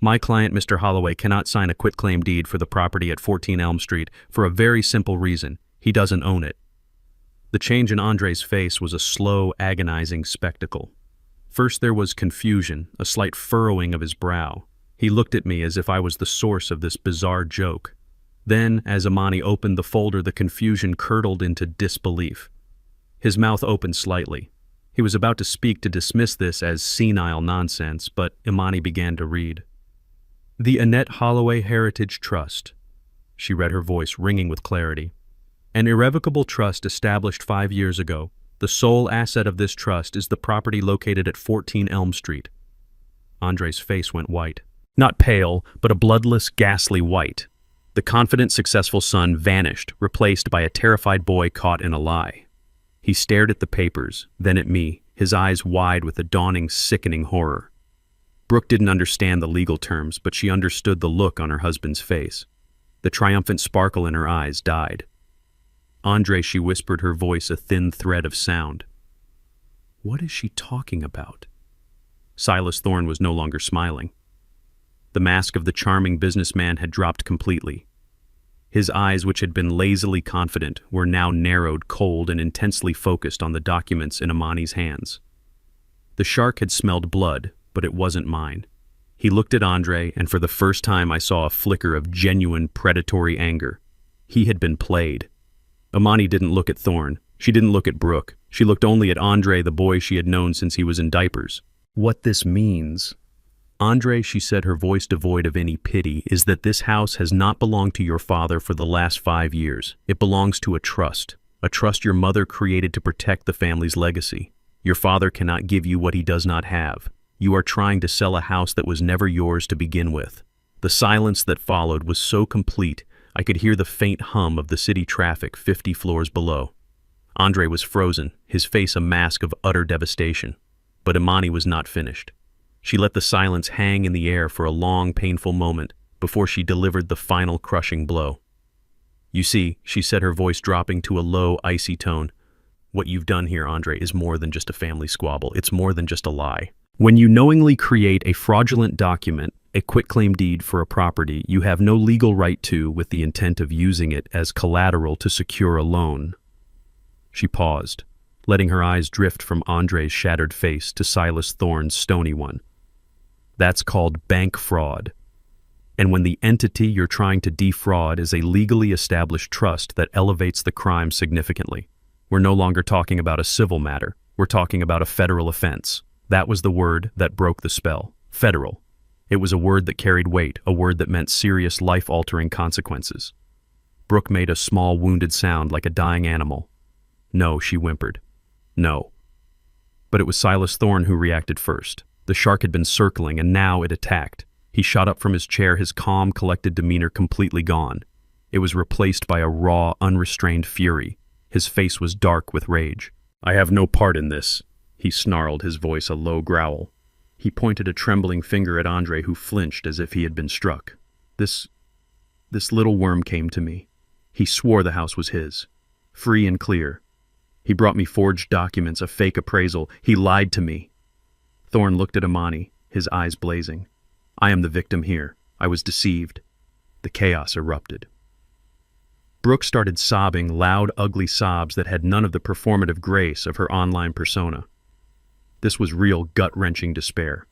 S1: My client, Mr. Holloway, cannot sign a quitclaim deed for the property at 14 Elm Street for a very simple reason. He doesn't own it. The change in Andre's face was a slow, agonizing spectacle. First there was confusion, a slight furrowing of his brow. He looked at me as if I was the source of this bizarre joke. Then, as Imani opened the folder, the confusion curdled into disbelief. His mouth opened slightly. He was about to speak to dismiss this as senile nonsense, but Imani began to read. The Annette Holloway Heritage Trust. She read, her voice ringing with clarity. An irrevocable trust established 5 years ago. The sole asset of this trust is the property located at 14 Elm Street. Andre's face went white. Not pale, but a bloodless, ghastly white. The confident, successful son vanished, replaced by a terrified boy caught in a lie. He stared at the papers, then at me, his eyes wide with a dawning, sickening horror. Brooke didn't understand the legal terms, but she understood the look on her husband's face. The triumphant sparkle in her eyes died. Andre, she whispered, her voice a thin thread of sound. What is she talking about? Silas Thorne was no longer smiling. The mask of the charming businessman had dropped completely. His eyes, which had been lazily confident, were now narrowed, cold, and intensely focused on the documents in Imani's hands. The shark had smelled blood, but it wasn't mine. He looked at Andre, and for the first time I saw a flicker of genuine predatory anger. He had been played. Imani didn't look at Thorne. She didn't look at Brooke. She looked only at Andre, the boy she had known since he was in diapers. What this means, Andre, she said, her voice devoid of any pity, is that this house has not belonged to your father for the last 5 years. It belongs to a trust your mother created to protect the family's legacy. Your father cannot give you what he does not have. You are trying to sell a house that was never yours to begin with. The silence that followed was so complete, I could hear the faint hum of the city traffic 50 floors below. Andre was frozen, his face a mask of utter devastation. But Imani was not finished. She let the silence hang in the air for a long, painful moment before she delivered the final crushing blow. You see, she said, her voice dropping to a low, icy tone, what you've done here, Andre, is more than just a family squabble. It's more than just a lie. When you knowingly create a fraudulent document, a quitclaim deed for a property you have no legal right to with the intent of using it as collateral to secure a loan. She paused, letting her eyes drift from Andre's shattered face to Silas Thorne's stony one. That's called bank fraud. And when the entity you're trying to defraud is a legally established trust that elevates the crime significantly, we're no longer talking about a civil matter. We're talking about a federal offense. That was the word that broke the spell. Federal. It was a word that carried weight, a word that meant serious, life-altering consequences. Brooke made a small, wounded sound like a dying animal. No, she whimpered. No. But it was Silas Thorne who reacted first. The shark had been circling, and now it attacked. He shot up from his chair, his calm, collected demeanor completely gone. It was replaced by a raw, unrestrained fury. His face was dark with rage. I have no part in this, he snarled, his voice a low growl. He pointed a trembling finger at Andre, who flinched as if he had been struck. This little worm came to me. He swore the house was his. Free and clear. He brought me forged documents, a fake appraisal. He lied to me. Thorne looked at Imani, his eyes blazing. I am the victim here. I was deceived. The chaos erupted. Brooke started sobbing, loud, ugly sobs that had none of the performative grace of her online persona. This was real, gut-wrenching despair.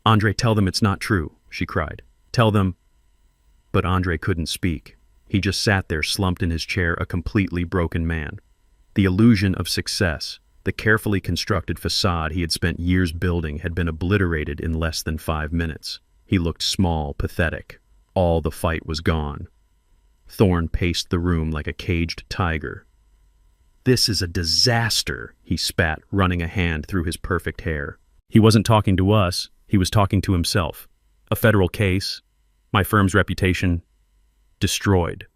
S1: Andre, tell them it's not true, she cried. Tell them. But Andre couldn't speak. He just sat there, slumped in his chair, a completely broken man. The illusion of success, the carefully constructed facade he had spent years building, had been obliterated in less than 5 minutes. He looked small, pathetic. All the fight was gone. Thorne paced the room like a caged tiger. This is a disaster, he spat, running a hand through his perfect hair. He wasn't talking to us, he was talking to himself. A federal case, my firm's reputation, destroyed.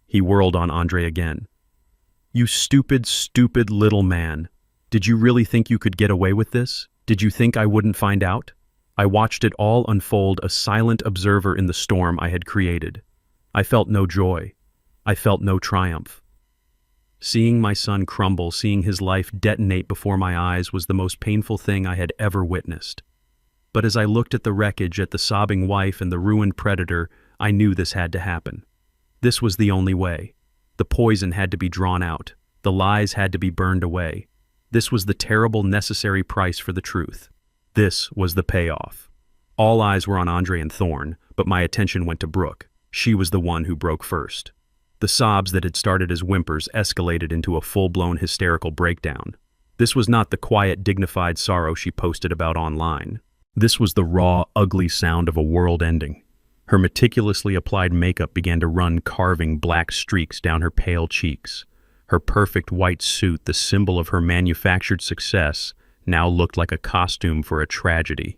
S1: He whirled on Andre again. You stupid, stupid little man. Did you really think you could get away with this? Did you think I wouldn't find out? I watched it all unfold, a silent observer in the storm I had created. I felt no joy. I felt no triumph. Seeing my son crumble, seeing his life detonate before my eyes was the most painful thing I had ever witnessed. But as I looked at the wreckage, at the sobbing wife and the ruined predator, I knew this had to happen. This was the only way. The poison had to be drawn out. The lies had to be burned away. This was the terrible, necessary price for the truth. This was the payoff. All eyes were on Andre and Thorne, but my attention went to Brooke. She was the one who broke first. The sobs that had started as whimpers escalated into a full-blown hysterical breakdown. This was not the quiet, dignified sorrow she posted about online. This was the raw, ugly sound of a world ending. Her meticulously applied makeup began to run carving black streaks down her pale cheeks. Her perfect white suit, the symbol of her manufactured success, now looked like a costume for a tragedy.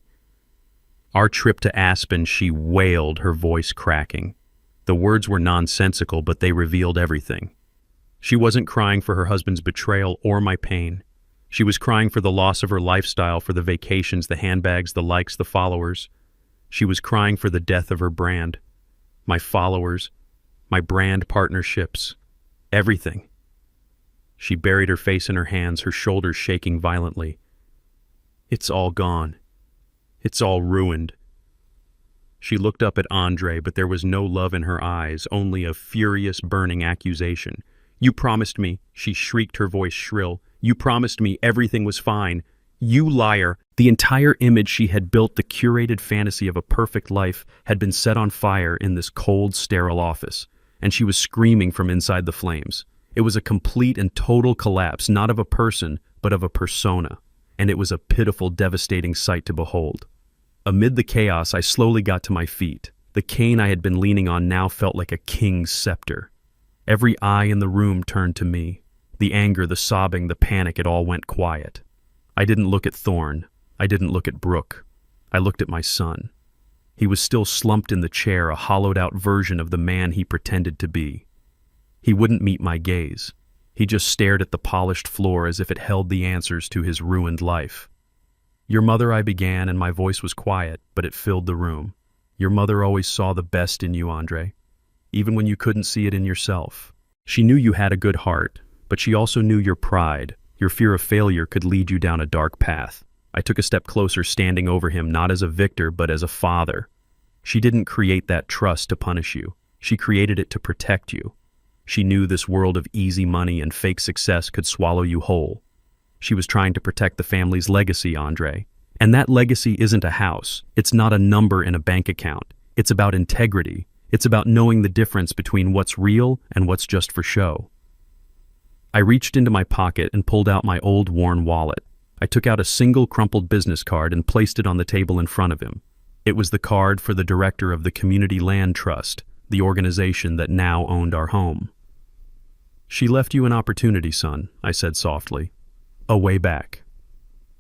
S1: Our trip to Aspen, she wailed, her voice cracking. The words were nonsensical, but they revealed everything. She wasn't crying for her husband's betrayal or my pain. She was crying for the loss of her lifestyle, for the vacations, the handbags, the likes, the followers. She was crying for the death of her brand. My followers, my brand partnerships, everything. She buried her face in her hands, her shoulders shaking violently. It's all gone. It's all ruined. She looked up at Andre, but there was no love in her eyes, only a furious, burning accusation. You promised me, she shrieked, her voice shrill. You promised me everything was fine. You liar. The entire image she had built, the curated fantasy of a perfect life, had been set on fire in this cold, sterile office, and she was screaming from inside the flames. It was a complete and total collapse, not of a person, but of a persona, and it was a pitiful, devastating sight to behold. Amid the chaos, I slowly got to my feet. The cane I had been leaning on now felt like a king's scepter. Every eye in the room turned to me. The anger, the sobbing, the panic, it all went quiet. I didn't look at Thorne. I didn't look at Brooke. I looked at my son. He was still slumped in the chair, a hollowed-out version of the man he pretended to be. He wouldn't meet my gaze. He just stared at the polished floor as if it held the answers to his ruined life. Your mother, I began, and my voice was quiet, but it filled the room. Your mother always saw the best in you, Andre, even when you couldn't see it in yourself. She knew you had a good heart, but she also knew your pride. Your fear of failure could lead you down a dark path. I took a step closer, standing over him, not as a victor, but as a father. She didn't create that trust to punish you. She created it to protect you. She knew this world of easy money and fake success could swallow you whole. She was trying to protect the family's legacy, Andre. And that legacy isn't a house. It's not a number in a bank account. It's about integrity. It's about knowing the difference between what's real and what's just for show. I reached into my pocket and pulled out my old worn wallet. I took out a single crumpled business card and placed it on the table in front of him. It was the card for the director of the Community Land Trust, the organization that now owned our home. She left you an opportunity, son, I said softly. A way back.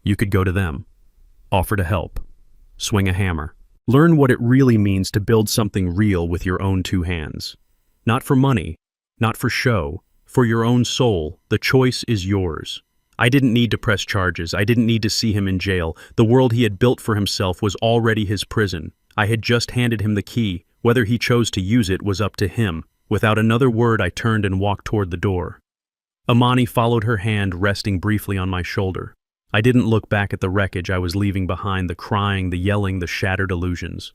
S1: You could go to them, offer to help, swing a hammer. Learn what it really means to build something real with your own two hands. Not for money, not for show, for your own soul. The choice is yours. I didn't need to press charges. I didn't need to see him in jail. The world he had built for himself was already his prison. I had just handed him the key. Whether he chose to use it was up to him. Without another word, I turned and walked toward the door. Amani followed, her hand resting briefly on my shoulder. I didn't look back at the wreckage I was leaving behind, the crying, the yelling, the shattered illusions.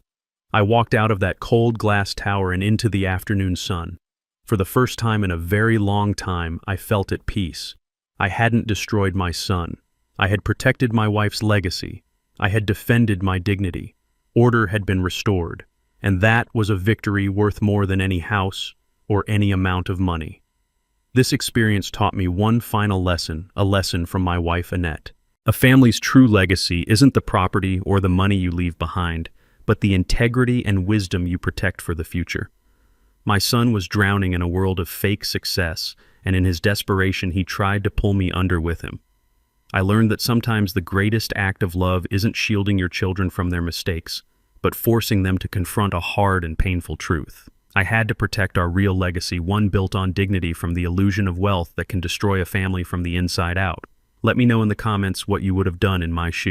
S1: I walked out of that cold glass tower and into the afternoon sun. For the first time in a very long time, I felt at peace. I hadn't destroyed my son. I had protected my wife's legacy. I had defended my dignity. Order had been restored. And that was a victory worth more than any house or any amount of money. This experience taught me one final lesson, a lesson from my wife, Annette. A family's true legacy isn't the property or the money you leave behind, but the integrity and wisdom you protect for the future. My son was drowning in a world of fake success, and in his desperation he tried to pull me under with him. I learned that sometimes the greatest act of love isn't shielding your children from their mistakes, but forcing them to confront a hard and painful truth. I had to protect our real legacy, one built on dignity, from the illusion of wealth that can destroy a family from the inside out. Let me know in the comments what you would have done in my shoes.